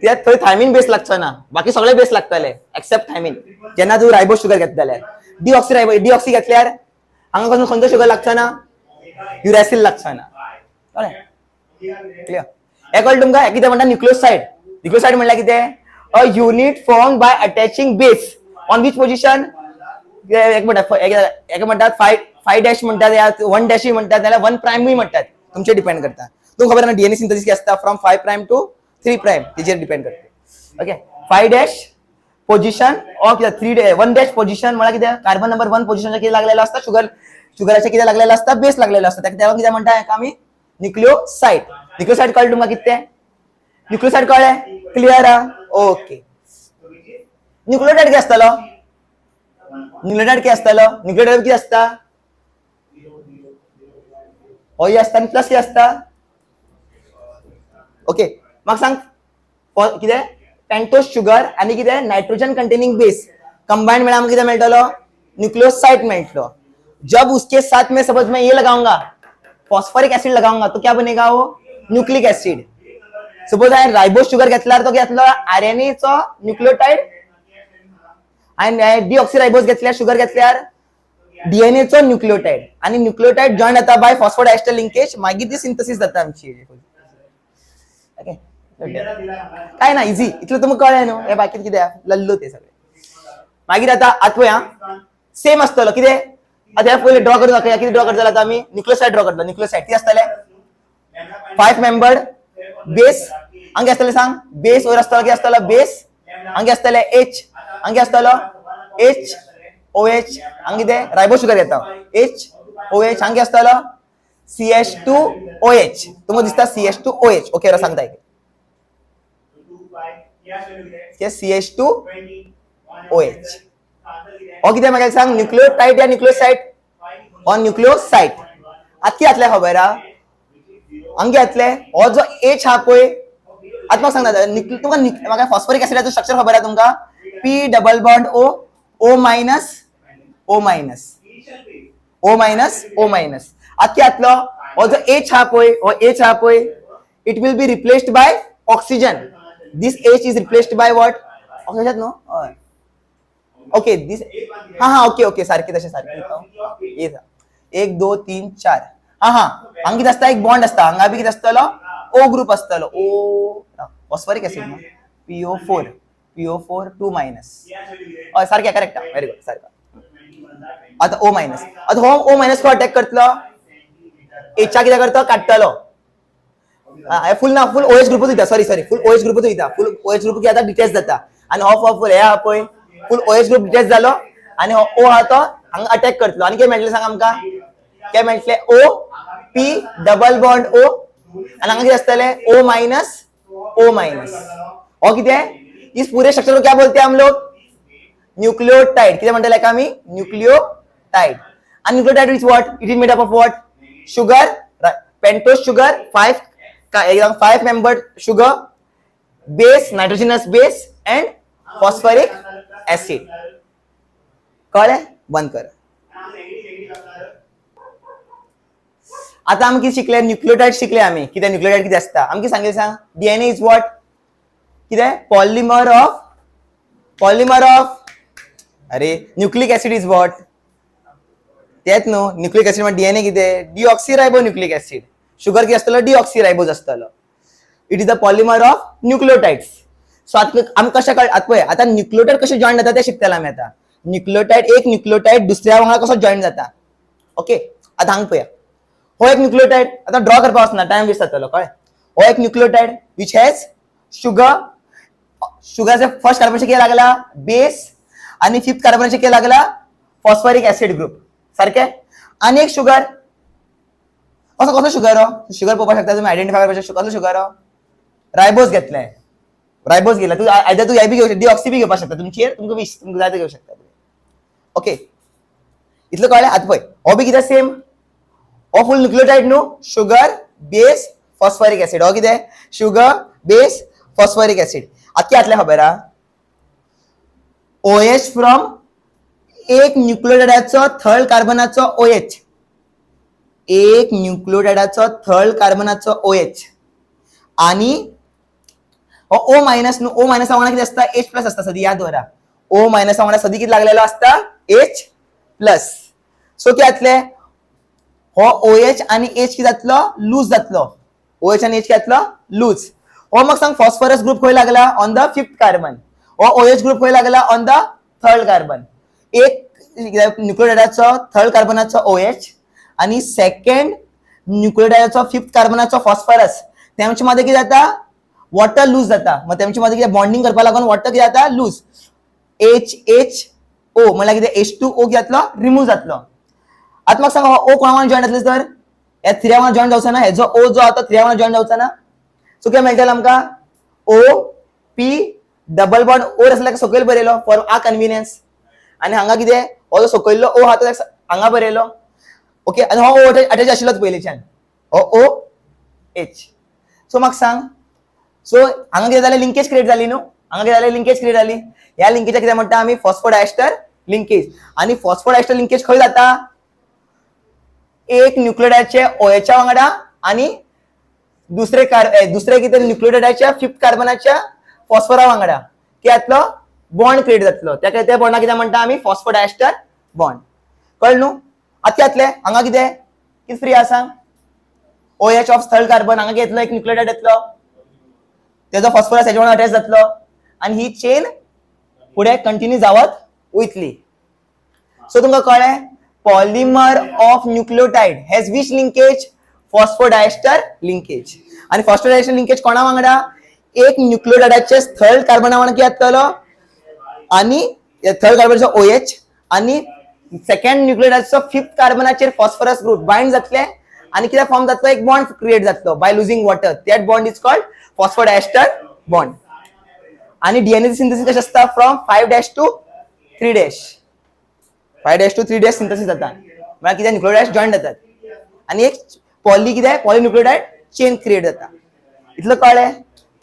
A: त्यात थंय थायमिन बेस लागचो ना, बाकी सगळे बेस लागतले एक्सेप्ट थायमिन. जेन्ना तूं राइबोज शुगर घेतला जाल्यार, डीऑक्सी घेतल्यार हांगा खंयचो शुगर लागचो ना, युरॅसिल लागचो ना. कळ्ळें, क्लियर. हे कळ्ळें तुमकां, कितें म्हणटा न्यूक्लियोसाइड. न्यूक्लियोसाइड म्हणल्यार कितें, a unit form by attaching base on which position, एक म्हणटात 5' म्हणटात, 1' म्हणटात, नाल्यार 1' म्हणटात, तुमचेर डिपेंड करता. तुमकां खबर ना DNA सिंथेसिस कितें आसता, फ्रॉम 5' टू 3', तेजेर डिपेंड करता. ओके, 5' पोजिशन ऑफ 1' पोजिशन म्हळ्यार कितें, कार्बन नंबर 1 पोजिशनचेर कितें लागलेलो असता, शुगराचेर कितें लागलेलो असता, बेस लागलेलो असता. तेका कितें म्हणटा, हेका आमी न्यूक्लियोसाइड. न्यूक्लियोसाइड कळ्ळें तुमकां कितें, न्यूक्लियोसाइड कळ्ळें, क्लियर आहा. ओके, न्यूक्लियोटाइड कितें आसतलो, न्यूक्लियोटाइड कितें आसतलो, न्यूक्लियोटाइड कितें आसता, OH आसता आनी प्लस कितें आसता. ओके, म्हाका सांग कितें, पेंटोज शुगर आनी कितें, नाइट्रोजन कंटेनिंग बेस कंबाइंड मेळ्यार आमकां कितें मेळटलो, न्यूक्लियोसाइड मेळटलो. जब उसके साथ में सपोज मैं ये लगाऊंगा, फॉस्फोरिक एसिड लगाऊंगा, तो क्या बनेगा, वो न्यूक्लिक एसिड. सपोज हांवें राइबोज शुगर घेतल्यार तो घेतलो RNA चो न्यूक्लियोटाइड, आणि डीऑक्सीराइबोज घेतल्यार शुगर घेतल्यार DNA चो न्यूक्लियोटाइड, आणि न्यूक्लियोटाइड जॉइन जाता बाय फॉस्फोडायस्टर लिंकेज, मागीर ती सिंथेसिस जाता आमची. ओके, काय ना, इझी, इतलें तुमकां कळ्ळें न्हू, हे बाकी कितें लल्लो ते सगळे. मागीर आतां पळया, सेम आसतलो कितें, आतां पयलीं ड्रॉ करून दाखया, कितें ड्रॉ करतलो आतां आमी, न्यूक्लियोसाइड ड्रॉ करतलो. न्यूक्लियोसाइड कितें आसतलें, 5 मेंबर्ड बेस. हांगा आसतलें सांग, बेस वयर आसतलो, कितें आसतलो, बेस. हांगा आसतलें H, हांगा आसतलो HOH, हांगा कितें, राइबोज शुगर घेता, HOH, हांगा आसतलो CH2OH, तुमकां दिसता CH2OH. ओके, सांगता CH2OH. हो कितें म्हाका सांग, न्यूक्लियोटाइड या न्यूक्लियोसाइड, ऑन न्यूक्लियोसाइड. आत कितें जातलें खबर आहा हांगा जातलें हो जो H हा पळय आतां म्हाका सांगता तुमकां म्हाका फॉस्फरिक एसिडाचो स्ट्रक्चर खबर आहा तुमकां P double bond O O minus O minus O minus O minus आत कितें जातलो हो जो H हा पळय it will be replaced by oxygen this H is replaced by what oxygen न्हू हय ओके दिस हा ओके सारखे तशें सारखें येता 1 2 3 4 हांगा कितें आसता एक बॉन्ड आसता हांगा बी कितें आसतलो O ग्रुप आसतलो O फॉस्फरिक एसिड न्हू PO4 2 मायनस हय सारकें करेक्ट व्हेरी गुड सारकें आता O मायनस आता हो O मायनस को अटॅक करतलो एचा कितें करता काडटलो फुल OH ग्रुपच वयता सॉरी फुल OH ग्रुपच वयता फुल OH ग्रुप कितें जाता डिटॅच जाता आनी हो फुल हे हा पळय फुल OH ग्रुप डिटॅच जालो आनी हो O हा तो हांगा अटॅक करतलो आनी कितें मेळटलें सांग आमकां कितें मेळटलें O P double bond O आनी हांगा कितें आसतलें O मायनस हो कितें इस पूरे स्ट्रक्चर को क्या बोलते हैं हम लोग न्यूक्लियोटाइड कितें म्हणटले हेका आमी nucleotide and nucleotide is what it is made up of what sugar pentose sugar 5 membered sugar base nitrogenous base and phosphoric acid कळ्ळें बंद कर आता आमी कितें शिकले न्यूक्लियोटाइड शिकले आमी कितें न्यूक्लियोटाइड कितें आसता आमी कितें सांगले सांग DNA इज what कितें पॉलिमर ऑफ अरे न्यूक्लिक एसिड इज what तेच न्हू न्यूक्लिक एसिड म्हणजे DNA कितें डिऑक्सिरायबो न्यूक्लिक एसिड शुगर कितें आसतलो डिऑक्सिरायबोज आसतलो it is the polymer of nucleotides so आमी कशें कळ आतां पळय आतां न्यूक्लियोटाइड कशें जॉइन जाता तें शिकतले आमी आतां एक न्यूक्लियोटाइड दुसऱ्या वांगडा कसो जॉइन जाता ओके आतां हांगा पळया हो एक न्यूक्लियोटाइड आतां ड्रॉ करपाक वचना टाइम वेस्ट जातलो कळ्ळें हो एक न्यूक्लियोटाइड विच हॅज शुगरचे फर्स्ट कार्बनचे कितें लागला बेस आणि फिफ्थ कार्बनचे कितें लागला फॉस्फरिक एसिड ग्रुप सारखे आणि एक शुगर कसो शुगर हो शुगर पळोवपाक शकता तुम्ही आयडेंटिफाय करपाक शकता कसो शुगर हो रायबोज घेतलाय रायबोज घेतला तू आयदर तू बी घेऊ शकता डिऑक्सी बी घेवपाक शकता तुमची तुमकां विश तुमकां जाय ते घेऊ शकता ओके इतलें कळ्ळें आतां पळय हो बी कितें सेम हो फुल न्यूक्लियोटाइड न्हू शुगर बेस फॉस्फरिक एसिड हो कितें शुगर बेस फॉस्फरिक एसिड आतां कितें जातलें खबर आहा OH फ्रॉम एक न्यूक्लियोटाइडाचो थर्ड कार्बनाचो OH एक न्यूक्लियोटाइडाचो थर्ड कार्बनाचो OH आणि हो O मायनस न्हू O मायनस वांगडा कितें आसता H प्लस आसता सदी याद दवरा O मायनस वांगडा सदी कितें लागलेलो आसता H प्लस सो कितें जातलें हो OH आणि H कितें जातलो लूज जातलो OH आणि H कितें जातलो लूज हो म्हाका सांग फॉस्फरस ग्रुप खंय लागला ऑन द फिफ्थ कार्बन हो OH ग्रुप खंय लागला ऑन द थर्ड कार्बन एक न्यूक्लियोटाइडाचो थर्ड कार्बनाचो OH आणि सेकंड न्यूक्लियोटाइडाचो फिफ्थ कार्बनाचो फॉस्फरस तेमचे मध्ये कितें जाता वॉटर लूज जाता मग तेमचे मध्ये कितें बॉन्डिंग करपा लागून वॉटर कितें जाता लूज HO म्हळ्यार कितें H2O कितें जातलो रिमूव जातलो आतां म्हाका सांग O कोणा वांगडा जॉइन जातलो तर ह्या थ्री वांगडा जॉइन जावचो ना हेजो O जो आसा तो थ्री वांगडा जॉइन जावचो ना सो कितें मेळटलें आमकां OP डबल बॉन्ड O आसल्यार सकयल बरयलो फॉर आ कन्विनियन्स आणि हांगा कितें हो जो सकयल्लो O आहा तो हांगा बरयलो ओके आणि हो O अटॅच आशिल्लोच पयलींच्यान हो OH सो म्हाका सांग सो हांगा कितें जालें लिंकेज क्रिएट जाली न्हू हांगा कितें जालें लिंकेज क्रिएट जाली ह्या लिंकेजाक कितें म्हणटा आमी फॉस्फोडायस्टर लिंकेज आणि फॉस्फोडायस्टर लिंकेज खंय जाता एक न्यूक्लियोटाइडचे OHच्या वांगडा आणि दुसरे कितें न्यूक्लियोटाइडच्या फिफ्थ कार्बनाच्या फॉस्फरा वांगडा कितें जातलो बॉन्ड क्रिएट जातलो त्या बॉन्डाक कितें म्हणटा आमी फॉस्फोडायस्टर बॉन्ड कळ्ळें न्हू आतां कितें जातलें हांगा कितें फ्री आहा सांग OH ऑफ थर्ड कार्बन हांगा घेतलो एक न्यूक्लियोटाइड येतलो तेजो फॉस्फरस हेच्या वांगडा अटॅच जातलो आणि ही चेन पुढे कंटिन्यू जावत वयतली सो तुमकां कळ्ळें polymer of nucleotide has which linkage phosphodiester linkage आणि फॉस्फोडायस्टर लिंकेज कोणा वांगडा एक न्यूक्लियोटाइडाचे थर्ड कार्बना वांगडा कितें जातलो आणि थर्ड कार्बनाचो OH आणि सेकंड न्यूक्लियोटाइडचो फिफ्थ कार्बनाचेर फॉस्फरस ग्रुप बाइंड जातले आणि कितें फॉर्म जातलो एक बॉन्ड क्रिएट जातलो by losing water that bond is called phosphodiester bond आणि डीएनए सिंथेसिस कशें आसता फ्रॉम 5' to 3' 5' to 3' सिंथेसिस जाता म्हळ्यार कितें न्यूक्लियोटाइड्स जॉइन जातात आणि एक पॉली कितें पॉलिन्युक्लियोटाइड चेन क्रिएट जाता. इतलं कळ्ळें.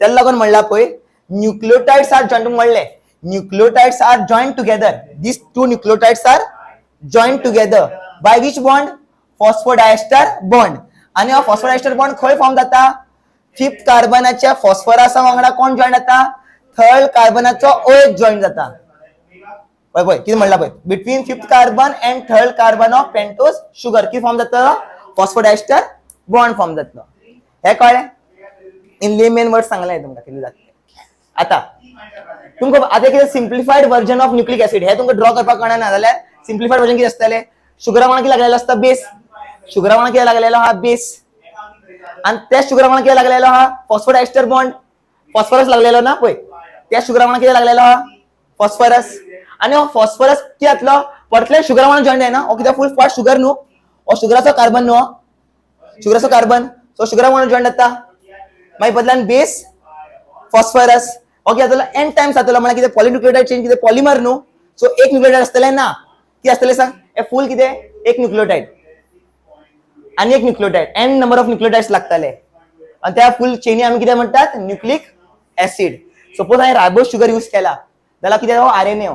A: त्याला लागून म्हणला पळय न्यूक्लियोटाइड्स आर जॉइंट म्हणले nucleotides are joint together. These two nucleotides are joint together by which bond phosphodiester bond. आणि हा फॉस्फोडायस्टर बॉन्ड खंय फॉर्म जाता 5th कार्बनाच्या फॉस्फरसा वांगडा कोण जॉईन जाता 3rd कार्बनाचो OH जॉईन जाता. पळय पळय कितें म्हणला पळय between 5th carbon and 3rd carbon of pentose sugar कितें फॉर्म जाता फॉस्फोडायस्टर बॉन्ड फॉर्म जातलो. हे कळ्ळें. इन लेमन वर्ड सांगलें तुमकां कितें जाता. आता तुमकां आतां कितें simplified version of nucleic acid हे तुमकां ड्रॉ करपाक कळना जाल्यार सिम्प्लिफाईड वर्जन कितें आसतलें शुगरा वांगडा कितें लागलेलो आसता बेस. शुगरा वांगडा कितें लागलेलो हा बेस आणि त्या शुगरा वांगडा कितें लागलेलो हा फॉस्फोडायस्टर बॉन्ड. फॉस्फरस लागलेलो ना पळय त्या शुगरा वांगडा कितें लागलेलो हा फॉस्फरस. आणि हो फॉस्फरस कितें जातलो परतले शुगरा वांगडा जॉईन जायना. हो कित्याक फूल पार्ट शुगर न्हू हो शुगराचो कार्बन न्हू शुगराचो कार्बन सो शुगरा वांगडा जॉईन जाता. मागीर बदलान बेस फॉस्फरस हो कितें जातलो एन टाइम्स जातलो म्हळ्यार कितें पॉलिन्युक्लियोटाइड चेन कितें पॉलिमर न्हू सो एक न्यूक्लियोटाइड आसतलें ना कितें आसतलें सांग हे फूल कितें एक न्यूक्लियोटाइड आणि एक nucleotide n number of nucleotides लागतले आणि त्या फुल चेनी आम्ही कितें म्हणतात न्यूक्लिक ऍसिड. सपोज हांवें रायबोज शुगर यूज केला जाल्यार कितें हो RNA हो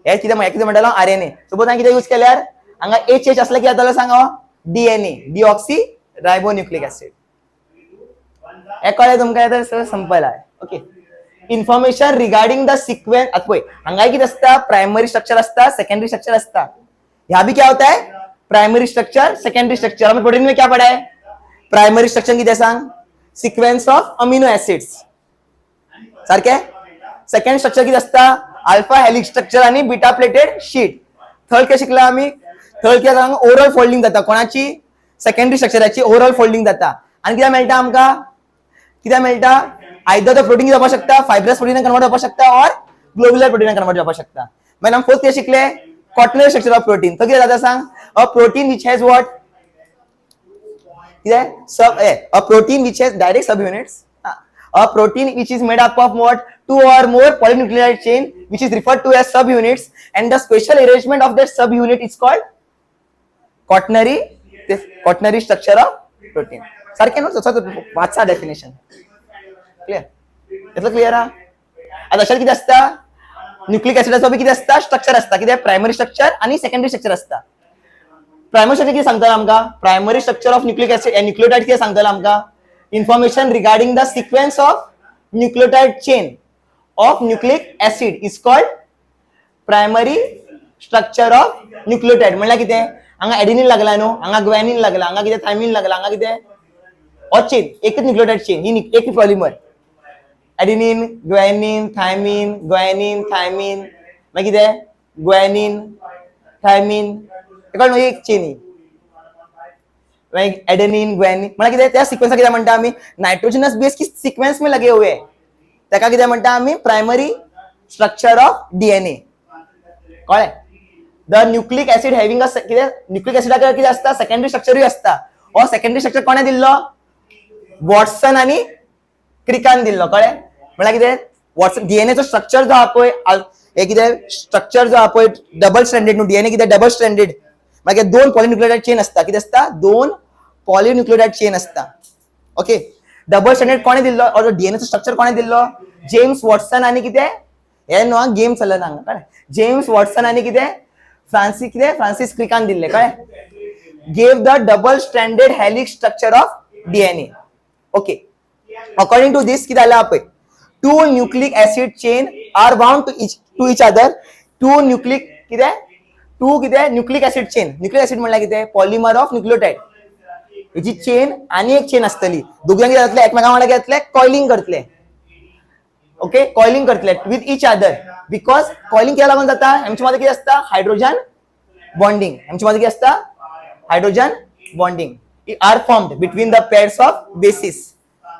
A: हे कितें म्हणटालो RNA. सपोज हांवें कितें यूज केल्यार हांगा HH आसल्यार कितें जातलो सांग हो DNA डिऑक्सी रायबोन्यूक्लिक ऍसिड. हे कळ्ळें तुमकां सगळें संपला. Okay. Information regarding the sequence आता पळय हांगा कितें आसता प्रायमरी स्ट्रक्चर आसता सेकेंडरी स्ट्रक्चर आसता. ह्या भी क्या होता है प्राइमरी स्ट्रक्चर सेकेंडरी स्ट्रक्चर. हमें प्रोटीन में क्या पढ़ा है प्राइमरी स्ट्रक्चर किती सांग सिक्वेन्स ऑफ अमिनो एसिड्स सारखे. सेकंड स्ट्रक्चर किती असता अल्फा हेलिक्स स्ट्रक्चर आणि बीटा प्लेटेड शीट. थर्ड काय शिकला आम्ही थर्ड किती सांग ओव्हरऑल फोल्डिंग जाता कोणाची सेकंडरी स्ट्रक्चराची ओव्हरऑल फोल्डिंग जाता. आणि किती मेळटा आमका किती मेळटा आयदर द प्रोटीन जावपाक शकता फायब्रस प्रोटीन कन्वर्ट जावपाक शकता और ग्लोबुलर प्रोटीन कन्वर्ट जावपाक शकता. मागीर आमी फोर्थ किती शिकले quaternary structure of protein. तो किती जाता सांग a protein which has what a protein which has direct subunits. A protein which is made up of what 2 or more polynucleotide chain which is referred to as subunits and the special arrangement of that subunit is called quaternary structure of protein. सारखे no वाचा definition clear इतलं clear हा. आता अशा किती असता nucleic ऍसिडाचो बी किती असता स्ट्रक्चर असता किती प्रायमरी स्ट्रक्चर आणि सेकंडरी स्ट्रक्चर असता. प्रायमरी स्ट्रक्चर किती सांगता आमका primary structure of nucleic acid nucleotide किती सांगता आमका information regarding the sequence of nucleotide chain of nucleic acid is called primary structure of nucleotide. म्हणल्यार किती हांगा एडेनिन लागला न्हू हांगा ग्वानिन लागला हांगा किती थायमिन लागला हांगा किती चेन एकच न्यूक्लियोटाइड चेन ही एक polymer adenine guanine thymine guanine thymine मागीर कितें ग्वानिन थायमिन कळ्ळें एक चेनी मागीर एडेनिन ग्वानिन म्हळ्यार कितें त्या सिक्वेन्साक कितें म्हणटा आमी नायट्रोजनस बेस की सिक्वेन्स में लगे हुए ताका कितें म्हणटा आमी प्रायमरी स्ट्रक्चर ऑफ DNA. कळ्ळें. The nucleic acid having a कितें न्यूक्लिक ऍसिडाक कितें आसता सेकंडरी स्ट्रक्चरूय आसता. हो सेकंडरी स्ट्रक्चर कोणे दिल्लो वॉटसन आणि क्रिकान दिल्लो. कळ्ळें. म्हळ्यार कितें वॉटसन DNA चो स्ट्रक्चर जो आहा पळय हे कितें स्ट्रक्चर जो आहा पळय डबल स्ट्रँडेड न्हू DNA कितें डबल स्ट्रँडेड मागीर दोन पॉलिन्युक्लियोटाइड चेन आसता कितें आसता दोन पॉलिन्युक्लियोटाइड चेन आसता. ओके. डबल स्ट्रँडेड कोणे दिल्लो और DNA चो स्ट्रक्चर कोणे दिल्लो जेम्स वॉटसन आणि कितें हे न्हू गेम चलना हांगा. कळ्ळें. जेम्स वॉटसन आणि कितें फ्रांसिस क्रिकान दिल्ले. कळ्ळें. Gave the double stranded helix structure of DNA. Okay. According to this किती आला पळय two nucleic acid chain are bound to each other. two nucleic acid chain. nucleic acid म्हणल्यार कितें पॉलिमर ऑफ न्यूक्लियोटाइड. हेची chain आणि एक chain आसतली दोगांक कितें जातले एकमेकां वांगडा घेतले कॉइलिंग करतले. ओके कॉइलिंग करतले with each other because coiling कित्याक लागून जाता आमच्या मध्ये कितें आसता हायड्रोजन बॉन्डिंग. आमच्या मध्ये कितें आसता hydrogen bonding are formed between the pairs of bases.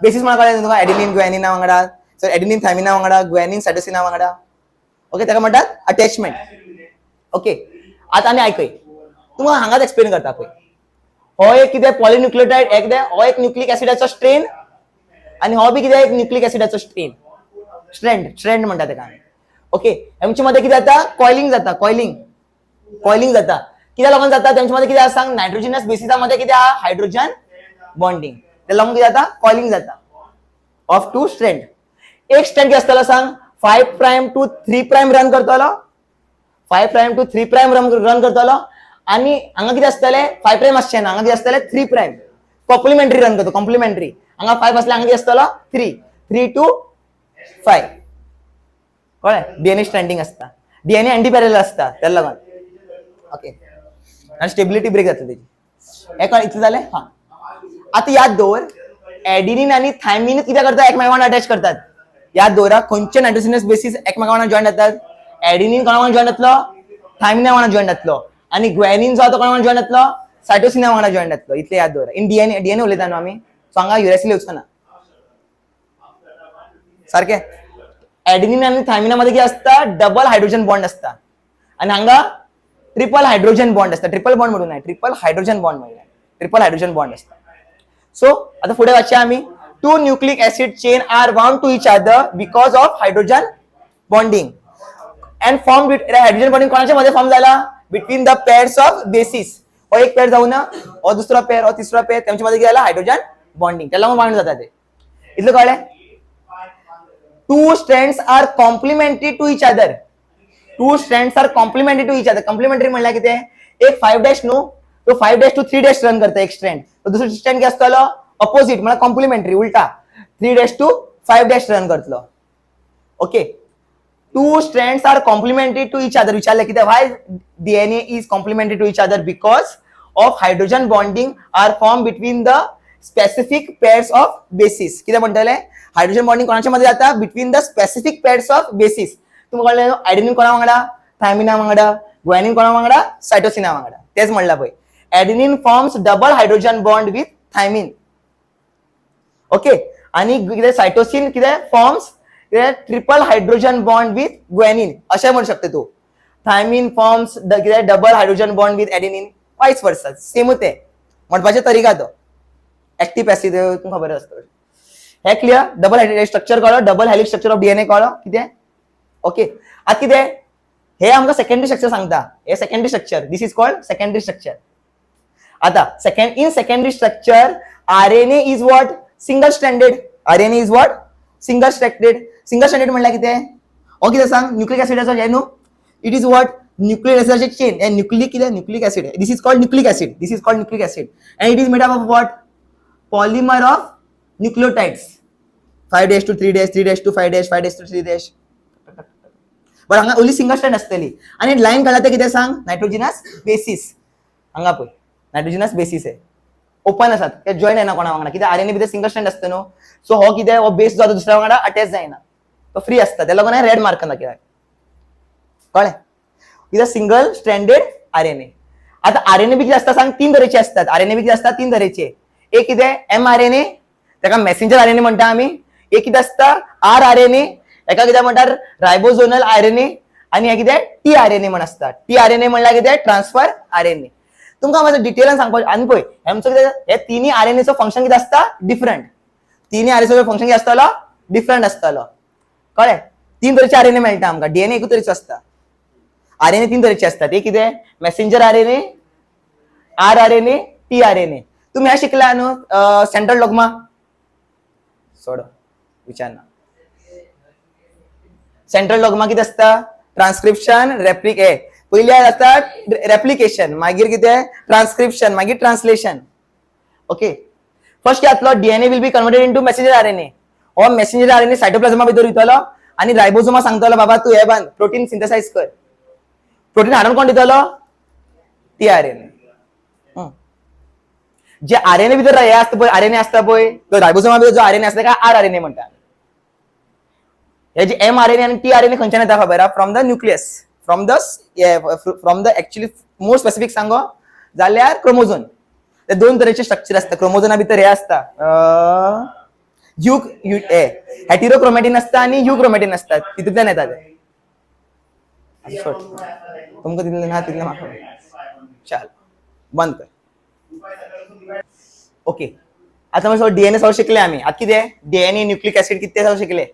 A: Bases म्हणल्यार कळ्ळें तुमकां एडेनिन ग्वानिना वांगडा सॉरी एडेनिन थायमिना वांगडा ग्वानिन सायटोसिना वांगडा. ओके ताका म्हणटात अटॅचमेंट. ओके. आतां आनी आयकय तुमकां हांगाच एक्सप्लेन करता पळय हो एक कितें पॉलिन्युक्लियोटाइड एक हो एक न्यूक्लिक ऍसिडाचो स्ट्रेन आणि हो बी कितें एक न्यूक्लिक ऍसिडाचो स्ट्रेन स्ट्रँड म्हणटा ताका. ओके. आमच्या मध्ये कितें जाता कॉइलिंग जाता कॉइलिंग जाता कित्याक लागून जाता त्यांच्यामध्ये किती सांग नायट्रोजिनस बेसिसामध्ये किती हायड्रोजन बॉन्डिंग ते लागून किती जाता कॉलिंग जाता ऑफ टू स्ट्रँड एक स्ट्रँड किती असताना सांग 5 प्राइम टू 3 प्राइम रन करतलो 5 प्राइम टू 3 प्राइम रन करतलो आणि हांगा किती असतले 5 प्राइम असचे ना हांगा किती असतले 3 प्राइम कॉम्प्लिमेंटरी रन करतो कॉम्प्लिमेंटरी हांगा 5 असले हांगा किती असतलो 3 टू 5 कळ्ळें डीएनए स्ट्रँडिंग असता डीएनए अँटी पॅरलल असता त्याला लागून ओके आणि स्टेबिलिटी ब्रेक जाता त्याची हे कळ इतलें जालें हां आता याद दवर एडिनिन आणि थायमिन किती करतात एकमेकांना अटॅच करतात याद दवरा खंयचे नायट्रोजिनस बेसिस एकमेकांना जॉईन जातात एडिनिन कोणा जॉईन जातलो थायमिना वांगडा जॉईन जातलो आणि ग्वॅनिन जो आसा तो कोणा जॉईन जातलो सायटोसिना वांगडा जॉईन जातलो इतले याद दवरा इन डीएनए उलयता न्हू आमी सो हांगा युरेसिल येवचो ना सारखे एडिनिन आणि थायमिना मध्ये किती असता डबल हायड्रोजन बॉन्ड असता आणि हांगा ट्रिपल हायड्रोजन बॉन्ड असता ट्रिपल बॉन्ड म्हणून नाही ट्रिपल हायड्रोजन बॉन्ड म्हणून ट्रिपल हायड्रोजन बॉन्ड असता सो आता पुढे वाचूया आम्ही two nucleic acid chain are bound to each other because of hydrogen bonding and form hydrogen bonding कोणाच्या मध्ये फॉर्म झाला between the pairs of bases हो एक पेअर जाऊ ना हो दुसरा पेअर हो तिसरा पेअर त्यांच्या मध्ये गेला हायड्रोजन बॉन्डिंग त्याला मग बाउंड जातात ते इतलं कळलं two strands are complementary to each other two strands are complementary to each other complementary म्हणल्या किती एक 5 डॅश नो तो 5 डॅश टू 3 डॅश रन करता एक स्ट्रँड तो दुसरा स्ट्रँड किती असतलो अपोजिट म्हणजे कॉम्प्लिमेंटरी उलटा 3 डॅश टू 5 डॅश रन करतलो okay two strands are complementary to each other विचारले किती why DNA is complementary to each other because of hydrogen bonding are form between the specific pairs of bases किती म्हणतले hydrogen bonding कोणाच्या मध्ये जाता between the specific pairs of bases तुम्हाला कळलं adenine कोणा वांगडा थायमिना वांगडा ग्वानिन कोणा वांगडा सायटोसिना वांगडा तेच म्हणला पळय adenine forms double hydrogen bond with thymine okay आणि सायटोसिन किती forms triple hydrogen bond with guanine असे म्हणू शकते तू thymine forms double hydrogen bond with adenine vice versa same होते म्हणपाचे तरीका तो ऍक्टिव्ह पॅसिव तुमकां खबर असतो हे क्लियर डबल स्ट्रक्चर कळो double helix structure of DNA कळो किती ओके आता किती हे आमकां सेकंडरी स्ट्रक्चर सांगता हे secondary structure this is called secondary structure आता secondary structure RNA is what single stranded RNA is what single stranded म्हणल्यार कितें हो कितें सांग न्यूक्लिक ऍसिडाचो हे न्हू इट इज व्हॉट न्यूक्लिक ऍसिडाची चेन हे nucleic acid this is called nucleic acid and it is made up of what polymer of nucleotides 5 dash to 3 dash 3 dash to 5 dash 5 dash to 3 dash but हांगा only single strand असतली आणि line काढला ते कितें सांग नायट्रोजिनस basis हांगा पळय नायट्रोजिनस basis आहे ओपन असतात ते जॉईन आहे ना कोणा वांगडा कित्याक आरएनए भितर सिंगल स्ट्रँड असता न्हू सो हो कितें हो बेस जो आसा दुसऱ्या वांगडा अटॅच जायना तो फ्री असता त्या लागून रेड मार्क दाखयला कळ्ळें कित्याक सिंगल स्ट्रँडेड आरएनए आता आरएनए बी कितें असता सांग 3 तरेचे असतात आरएनए बी कितें असता 3 तरेचे एक कितें एमआरएनए ताका मेसेंजर आरएनए म्हणटा आमी एक कितें असता आरआरएनए एका कितें म्हणटात रायबोझोनल आरएनए आणि हे कितें टीआरएनए म्हण असता टीआरएनए म्हणल्यार कितें ट्रान्सफर आरएनए तुमकां मातसो डिटेलान सांगपाचें आनी पळय हेंचो कितें हे तिनी आरएनएचो फंक्शन कितें असता डिफरंट तिनी आरएनएचो फंक्शन कितें आसतलो डिफरंट आसतलो कळ्ळें 3 तरेचे आरएनए मेळटा आमकां डीएनए एकूच तरेचो असता आरएनए 3 तरेचे असतात एक कितें मेसेंजर आरएनए आरआरएनए टीआरएनए तुम्ही हे शिकला न्हू सेंट्रल डॉग्मा सोड विचारना सेंट्रल डॉग्मा कितें असता ट्रान्सक्रिप्शन पयली आसता रेप्लिकेशन मागीर कितें ट्रान्सक्रिप्शन मागीर ट्रान्सलेशन ओके फर्स्ट कितें जातलो DNA will be converted into messenger RNA हो मेसेंजर आरएनए सायटोप्लाझमा भितर वयतलो आणि रायबोझोमा सांगतलो बाबा तू हे बांद प्रोटीन सिंथेसाइज कर प्रोटीन हाडून कोण दितलो टीआरएनए जे आरएनए भितर हे असता पळय आरएनए असता पळय तो रायबोझोमा भितर जो आरएनए असता काय आरआरएनए म्हणटा हे जे एमआरएनए आणि टीआरएनए खंयच्यान येता खबर आहा from the nucleus from the actually more specific सांगो जाल्यार क्रोमोझोम ते 2 तरेचे स्ट्रक्चर असता क्रोमोझोमा भितर हे असता हेटेरोक्रोमॅटिन असता आणि यूक्रोमॅटिन असतात तितूंतल्यान येता ते तुमकां तितलें ना तितलें म्हाका चल बंद कर ओके आता मागीर डीएनए सगळं शिकले आमी आता कितें डीएनए न्यूक्लिक ऍसिड कितें सगळं शिकले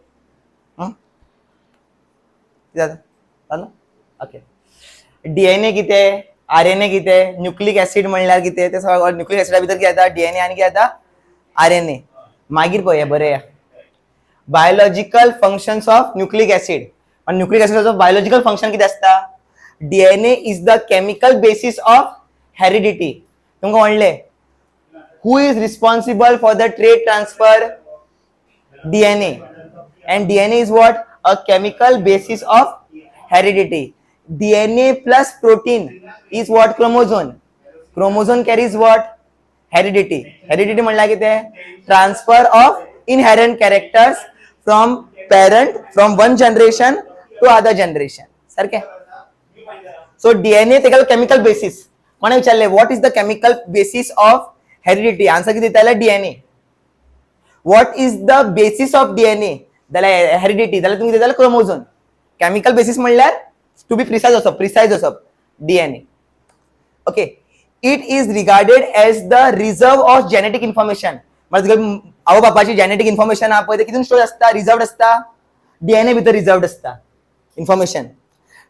A: जालें ओके डीएनए कितें RNA कितें, न्यूक्लिक ऍसिड म्हणल्यार कितें, ते सगळं न्यूक्लिक ऍसिडा भितर कितें जाता, DNA आनी कितें जाता, RNA. मागीर पळया बरें biological functions of nucleic acid. पण न्यूक्लिक ऍसिडाचो बायोलॉजिकल फंक्शन कितें आसता, DNA is the chemical basis of heredity. तुमकां म्हणलें who is responsible for the trait transfer, DNA, and DNA is what, a chemical basis of heredity. DNA plus protein is what, chromosome. Chromosome carries what, heredity. Heredity म्हणल्यार कितें, transfer of inherent characters from parent, from one generation to other generation. सारखें. So DNA तेका chemical basis. कोणे विचारले what is the chemical basis of heredity, answer किती दिताले, DNA. What is the basis of DNA, जाल्यार heredity, जाल्यार तुमी दिताले chromosome. Chemical basis म्हणल्यार टू बी प्रिसाइज असप DNA. Okay, it is regarded as the reserve of genetic information. म्हणजे तुका आवय बापाची जेनेटिक इन्फॉर्मेशन आहा पळय ते कितून स्टोर आसता, रिजर्वड आसता, DNA भितर रिजर्वड आसता information.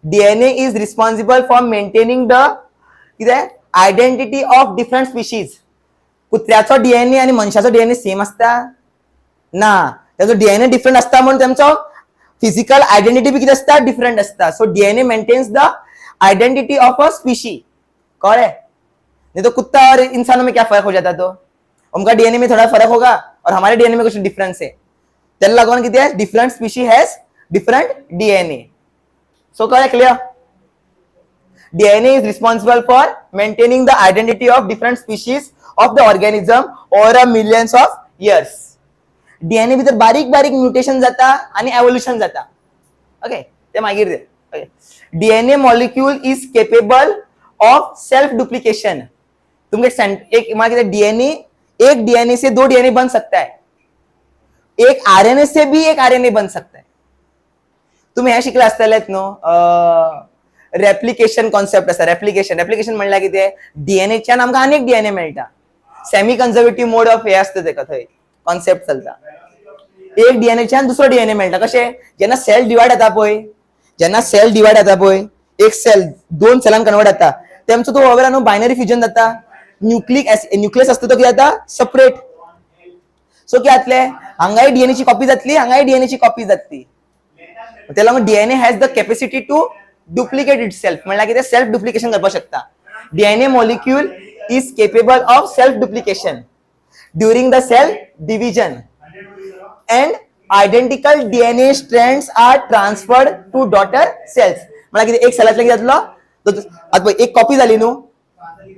A: DNA is responsible for maintaining the कितें आयडेंटिटी ऑफ डिफरंट स्पिशीज. कुत्र्याचो DNA आणि मनशाचो DNA सेम असता ना, त्याचो DNA डिफरंट असता म्हणून त्यांचो फिजिकल आयडेंटिटी बी कितें असता, डिफरंट असता. So DNA maintains the identity of a species. कळ्ळे? नहीं तो कुत्ता और इंसानों में क्या फर्क हो जाता, तो उनका DNA में थोड़ा फर्क होगा और हमारे DNA में कुछ डिफरेंस है. त्याला लागून किती आहे, different species has different DNA. So कळ्ळे, clear? DNA is responsible for maintaining the identity of different species of the organism over a millions of years. DNA भितर बारीक बारीक म्युटेशन जाता आणि एव्होल्यूशन जाता. ओके, ते मागीर दे. Okay, DNA molecule is capable of self duplication. तुमके एक मागे DNA, एक DNA से दो DNA बन सकता है, एक RNA से भी एक RNA बन सकता है. तुम्ही हे शिकला असतालेत न्हू, रेप्लिकेशन कॉन्सेप्ट आसा. रेप्लिकेशन म्हणल्यार कितें, डीएनएच्यान आमकां आनीक DNA मेळटा. सेमी कन्झर्वेटिव्ह मोड ऑफ हे असतं तेका थंय कॉन्सेप्ट चलता. एक डीएनएच्यान दुसरो डीएनए मेळटा. कशें, जेन्ना सेल डिवायड जाता पळय, एक सेल दोन सेलान कन्वर्ट जाता, तेमचो तो ओवरऑल बायनरी फ्युजन जाता. न्यूक्लियस असता तो कितें जाता, सेपरेट. सो कितें जातलें, हांगाय डीएनएची कॉपी जातली, हांगाय डीएनएची कॉपी जातली. तेका लागून DNA has the capacity to duplicate itself. म्हणल्यार कितें, सेल्फ डुप्लिकेशन करपाक शकता. DNA molecule is capable of self duplication during the cell division and identical DNA strands are transferred to daughter cells. म्हणजे किती, एक सेलातल्यान किती जातलो, आता एक कॉपी झाली न्हू,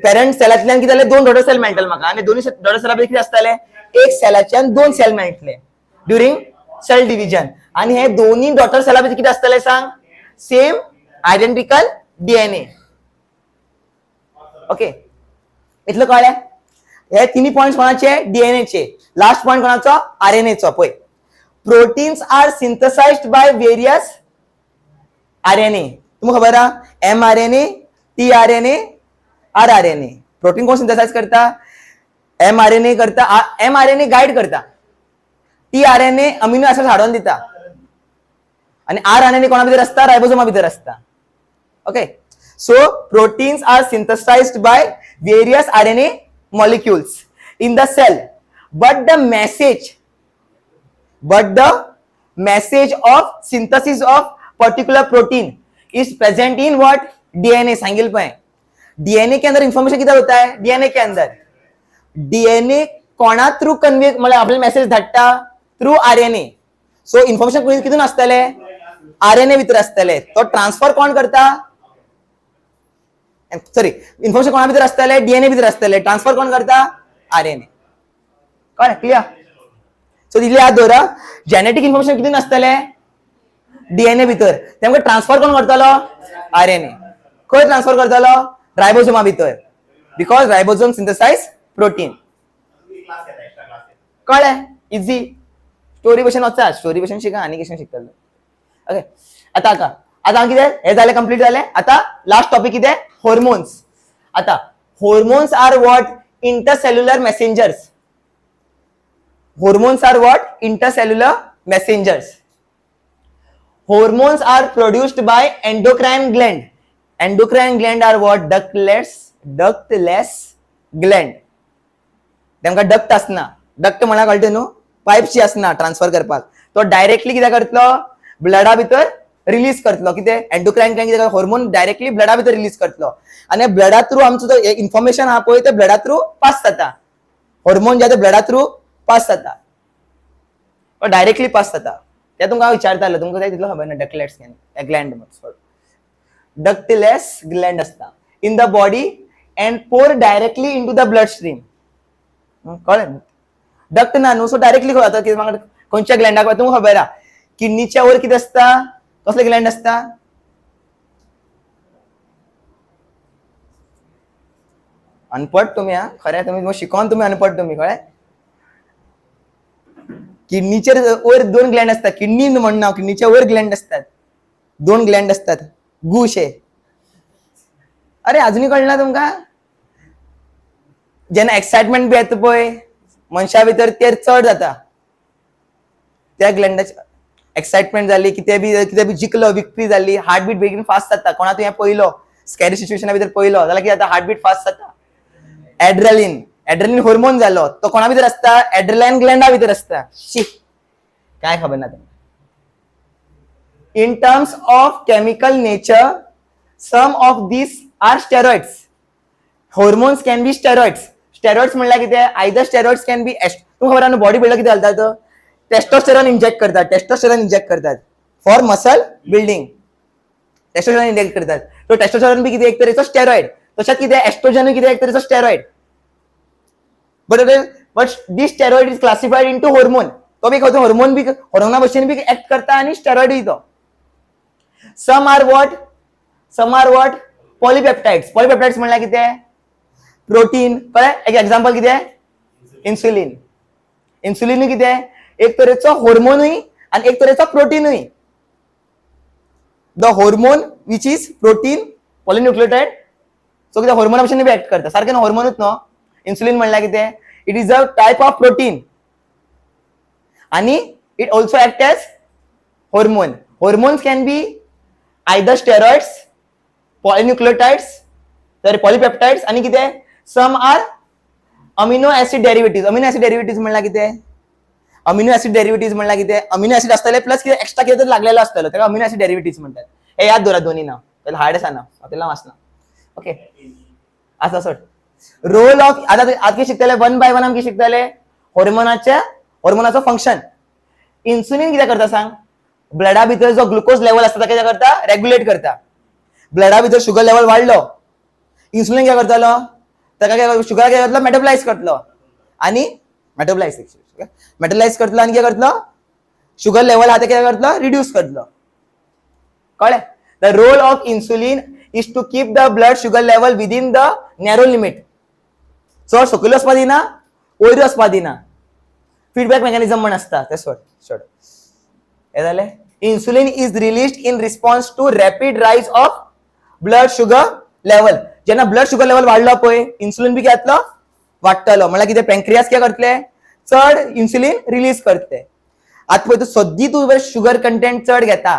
A: पेरंट सेलातल्यान किती जाले, दोन डॉटर सेल मेळटले म्हाका, आणि दोन्ही डॉटर सेला भितर किती आसतले, एक सेलाच्यान दोन सेल मेळटले ड्युरिंग सेल डिव्हिजन. आणि हे दोन्ही डॉटर सेला भितर किती आसतले सांग, सेम आयडेंटिकल DNA. ओके, इतलं कळ्ळें. हे तिन्ही पॉइंट्स कोणाचे, DNA चे. लास्ट पॉइंट कोणाचो, RNA चो. पळय, proteins are synthesized by various RNA. तुमकां खबर आहा, mRNA, tRNA, rRNA. प्रोटीन कोण सिंथेसाइज करता, mRNA करता. mRNA गाइड करता, tRNA अमिनो एसिड हाडून दिता, आणि rRNA कोणा भितर आसता, रायबोसोमा भितर आसता. Okay, so proteins are synthesized by various RNA molecules in the cell, but the message of synthesis of particular protein is present in what, DNA. सांगिल पे DNA के अंदर इंफॉर्मेशन कितना होता है, DNA के अंदर DNA कोणा थ्रू कन्वे, मतलब आपल्याला मेसेज धाडटा थ्रू RNA. सो इन्फॉर्मेशन कितून आसतले, RNA भितर आसतले. तो ट्रान्सफर कोण करता, सॉरी, इन्फॉर्मेशन कोणा भितर आसतले, DNA भितर आसतले. ट्रान्सफर कोण करता, RNA. कळ्ळें, क्लियर? सो दिले याद दवरा, जेनेटिक इन्फॉर्मेशन कितून आसतले, DNA भितर. तेमकां ट्रान्सफर कोण करतलो, RNA. खंय ट्रान्सफर करतलो, रायबोसोमा भितर, बिकॉज रायबोसोम सिंथेसाइज प्रोटीन. कळ्ळें, इजी. स्टोरी भशेन वचा, स्टोरी भशेन शिका, आनी कशें शिकतलो. ओके, आता कितें, हे जालें, कंप्लीट जालें. आता लास्ट टॉपिक कितें, हॉर्मोन्स. आता hormones are what, intercellular messengers. Hormones are what, intercellular messengers. Hormones are produced by endocrine gland. Endocrine gland are what ductless gland. तेमकां डक्ट आसना. डक्ट म्हणल्यार कळटा न्हू, पायपशी आसना ट्रान्सफर करपाक. तो डायरेक्टली कितें करतलो, ब्लडा भितर रिलीज करतलो. कितें एंडोक्राइन ग्लँड कितें हॉर्मोन डायरेक्टली ब्लडा भितर रिलीज करतलो आनी ब्लडा थ्रू आमचो जो इन्फॉर्मेशन आहा पळय ते ब्लडा थ्रू पास जाता. हॉर्मोन जे ब्लडा थ्रू पास जाता, डायरेक्टली पास जाता. ते तुमकां विचारतालो, तुमकां जाय तितलो खबर ना. डक्टलेस ग्लँड डक्टलेस ग्लँड असता in the body and pour directly into the blood stream. कळ्ळें? डक्ट ना न्हू, सो डायरेक्टली कळटा की म्हाका खंयच्या ग्लँडाक तुमकां खबर आहा. किडनीच्या वयर कितें आसता, कसले ग्लँड आसता? अनपड तुम्ही हा, खरें तुम्ही शिकून तुम्ही अनपड तुम्ही. कळ्ळें? किडनीच्या वयर 2 ग्लँड असतात. किडनी म्हणना, किडनीच्या वयर ग्लँड असतात. 2 ग्लँड असतात गुशे. अरे अजूनही कळना तुमका? जेन्ना एक्साइटमेंट बी येता पळय मनशा भितर ते चड जाता. त्या ग्लँडाचे एक्साइटमेंट जाली, कितें बी जिखलो, विक्ट्री जाली, हार्टबीट बेगीन फास्ट जाता. कोणा तुवें पळयलो स्कॅरी सिच्युएशना भितर पळयलो जाल्यार कितें जाता, हार्टबीट फास्ट जाता. एड्रेलिन हॉर्मोन जालो तो कोणा भितर आसता, एड्रेलाइन ग्लँडा भितर आसता. काय खबर ना. In terms of chemical nature some of these are steroids. Hormones can be steroids. Steroids म्हणल्यार कितें, आयदर स्टेरॉइड्स कॅन बी, तुमकां खबर आहा बॉडी बिल्डर कितें घालतात, टेस्टोस्टेरॉन इंजेक्ट करतात for muscle building. Testosterone inject करतात. तो टेस्टोस्टेरॉन बी कितें एक तरेचो स्टेरॉइड. तशेंच कितें एस्ट्रोजन कितें एक तरेचो steroid. But this steroid is classified into hormone. तो बी खंयचो हॉर्मोन बी हॉर्मोना भशेन बी एक्ट करता आनी स्टेरॉइडूय तो. Some are what पॉलिपेप्टाइड्स. पॉलिपेप्टाइड्स म्हणल्यार कितें, प्रोटीन. कळ्ळें? एक एक्झाम्पल कितें, इन्सुलिन. इन्सुलिन कितें, एक तरेचो हॉर्मोनूय आनी एक तरेचो प्रोटीनूय. The hormone which is protein polynucleotide. So कितें हॉर्मोना भशेन बी एक्ट करता. सारकें न्हू, हॉर्मोनूच न्हू. इन्सुलिन म्हणल्यार कितें, it is a type of protein आणि it also act as hormone. Hormones can be either steroids, polynucleotides, polypeptides आणि कितें, some are amino acid derivative. Amino acid derivative म्हणल्यार कितें, अमिनो ऍसिड डेरिवेटिव्ह म्हणल्यार कितें, अमिनो ऍसिड आसतले plus कितें extra कितें लागलेलो आसतलो, ताका अमिनो ऍसिड डेरिवेटिव्ह म्हणटात. हे याद दवरा दोन्ही नाव. त्याला हार्ड आसा नाव, आपल्याला वाचना. ओके, असं सोड. रोल ऑफ आता कितें शिकतले, 1 बाय 1 आमी कितें शिकतले, हॉर्मोनाचो फंक्शन. इन्सुलिन कितें करता सांग, ब्लडा भितर जो ग्लुकोज लेवल आसता कितें करता, रेग्युलेट करता. ब्लडा भितर शुगर लेवल वाढलो, इन्सुलिन कितें करतलो, ताका शुगर कितें करतलो, मेटाबोलाइज करतलो आणि मेटाबोलाइज करतलो आणि कितें करतलो, शुगर लेवल आहा ते कितें करतलो, रिड्यूस करतलो. कळ्ळें? The role of insulin is to keep the blood sugar level within the narrow limit. चड सकयल वचपा दिना, वयर वचपा दिना. फीडबॅक मेकॅनिझम म्हण आसता ते सोड. हे जालें. Insulin is released in response to rapid rise of blood sugar level. जेन्ना ब्लड शुगर लेवल वाढलो पळय, इन्सुलिन बी कितें जातलो, वाडटलो. म्हळ्यार कितें, पॅनक्रियास कितें करतले, चड इन्सुलिन रिलीज करतले. आतां पळय तूं सद्दी तूं शुगर कंटेंट चड घेता,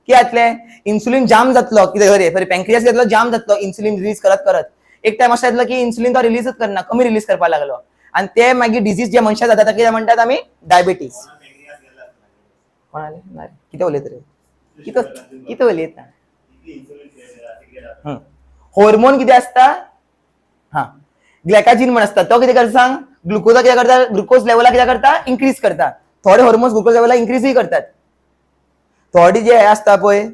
A: कितें जातलें, इन्सुलिन जाम जातलो. कितें पॅनक्रियास घेतलो, जाम जातलो इन्सुलिन रिलीज करत. एक टायम असो येतलो की इन्सुलिन तो रिलीजच करना, कमी रिलीज करपाक लागलो आणि ते मागीर डिजीज जे मनशाक जाता ताका कितें म्हणटात आमी, डायबिटीज. कोणाले ना कितें उलयता रे, कितें उलयता. हॉर्मोन कितें आसता, हा ग्लायकाजिन म्हण आसता, तो कितें करता सांग, ग्लुकोज कितें करता, ग्लुकोज लेवला कितें करता, इन्क्रीज करता. थोडे हॉर्मोन्स ग्लुकोज लेवला इन्क्रीजूय करतात. थोडी जे आसता पळय,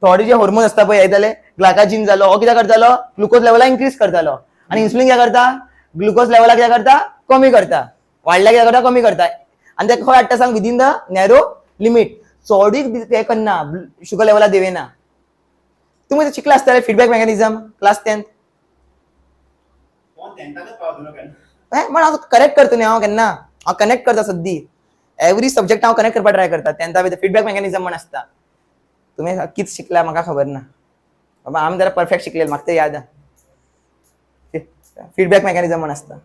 A: थोडे जे हॉर्मोन आसता पळय, येताले ग्लायकाजिन जालो, हो कितें करतालो, ग्लुकोज लेवला इन्क्रीज करतालो. आणि इन्सुलिन कितें करता, ग्लुकोज लेवला कितें करता, कमी करता. वाडल्या कितें करता, कमी करता. आणि ते खंय हाडटा सांग, विदिन द नॅरो लिमिट. चोडूय हे करना, शुगर लेवला देवेना. तुम्ही शिकला आसतले फीडबॅक मेकॅनिझम क्लास 10th. पण हांव कनेक्ट करता न्ही, हांव केन्ना हांव कनेक्ट करता सद्दी. एवरी सब्जेक्ट हांव कनेक्ट करपाक ट्राय करता. 10th भितर फीडबॅक मेकॅनिझम म्हण आसता. तुम्ही कितें शिकला म्हाका खबर ना बाबा, आमी जरा परफेक्ट शिकलेले, म्हाका ते याद. फीडबॅक मेकॅनिझम म्हण आसता.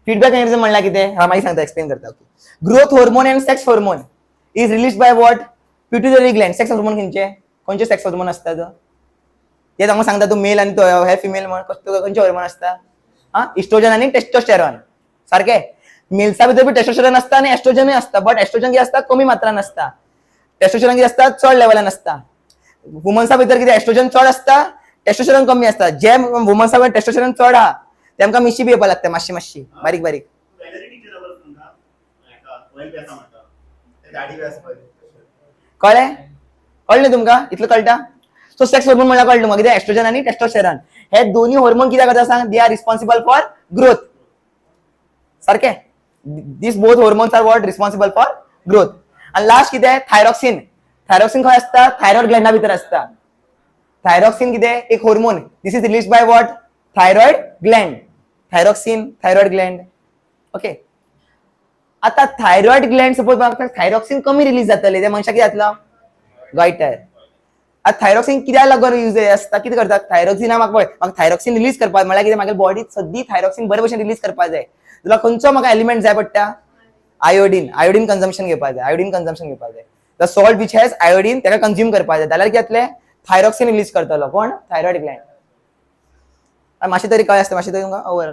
A: फीडबॅक मेकॅनिझम म्हणल्यार कितें, हांव मागीर सांगता, एक्सप्लेन करता. Growth hormone end sex hormone is released by what, pituitary Gland. Sex hormone खंयचे, खंयचे सेक्स हॉर्मोन असतात ते हांगा सांगता तू मेल आणि हे फिमेल म्हणून खंयचे हॉर्मोन असता इस्ट्रोजन आणि टेस्टोस्टेरॉन सारखे मेल्सा भितर बी टेस्टोस्टेरॉन असता आणि एस्ट्रोजनूय असता बट एस्ट्रोजन कितें असता कमी मात्रान असता टेस्टोस्टेरॉन कितें असता चड लेवलान असता वुमन्सा भितर कितें एस्ट्रोजन चड असता टेस्टोस्टेरॉन कमी असता जे वुमन्सा भितर टेस्टोस्टेरॉन चड आहा तेमकां मिशी बी येवपाक लागता मातशी बारीक बारीक कळ्ळें कळ्ळें तुमकां इतलें कळटा सो सेक्स हॉर्मोन म्हणल्यार कळ्ळें तुमकां कितें एस्ट्रोजन आनी टेस्टोस्टेरॉन हे दोन्ही हॉर्मोन कित्याक करता सांग दे आर रिस्पॉन्सिबल फॉर ग्रोथ सारखे these both hormones are what responsible for growth आणि लास्ट कितें थायरॉक्सिन थायरॉक्सिन खंय असता थायरॉइड ग्लँडा भितर असता थायरॉक्सिन कितें एक hormone this is release by what thyroid gland thyroxine thyroid gland okay आता थायरॉइड ग्लँड सपोज थायरॉक्सिन कमी रिलीज जातले त्या मनशाक कितें जातलो गळटाय आता थायरॉक्सिन कित्याक लागून यूज असता कितें करता थायरॉक्सिन म्हाका थायरॉक्सिन रिलीज करपाक म्हळ्यार कितें म्हागे बॉडीत सद्दी थायरॉक्सिन बरे भशेन रिलीज करपाक जाय तुला खंयचो म्हाका एलिमेंट जाय पडटा आयोडीन कंजम्पशन घेवपाक जाय the salt which has iodine ताका कंज्यूम करपाक जाय जाल्यार कितें जातलें थायरॉक्सिन रिलीज करतलो कोण थायरॉइड ग्लँड मातशें तरी कळ्ळें आसता मातशें तरी तुमकां over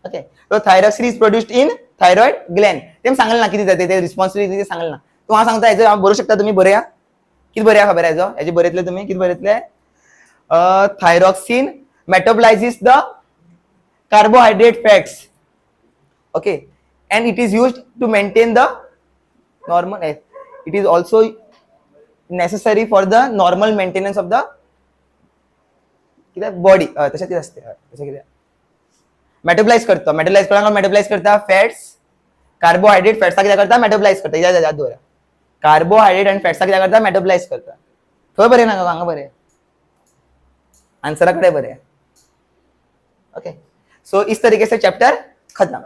A: okay so thyroxine is produced in thyroid Gland तें सांगलें ना कितें जाता ते रिस्पॉन्सिबिलिटी सांगलें ना तूं हांव सांगता हेजो हांव बरोवंक शकता तुमी बरया कितें बरया खबर हेजो हेजे बरयतले तुमी कितें बरयतले thyroxine metabolises the carbohydrate fats okay and it is used to maintain the normal it is also necessary for the normal maintenance of the body तशें कितें असते तशें कितें मेटाबोलाइज करता फॅट्स कार्बोहायड्रेट फॅट्सा कितें करता मेटाबोलाइज करता याद दवरा कार्बोहायड्रेट एंड फॅट्सा कितें करता मेटाबोलाइज करता थंय बरें ना हांगा बरें आन्सरा कडेन बरें ओके सो इस तरीके से चैप्टर खत्म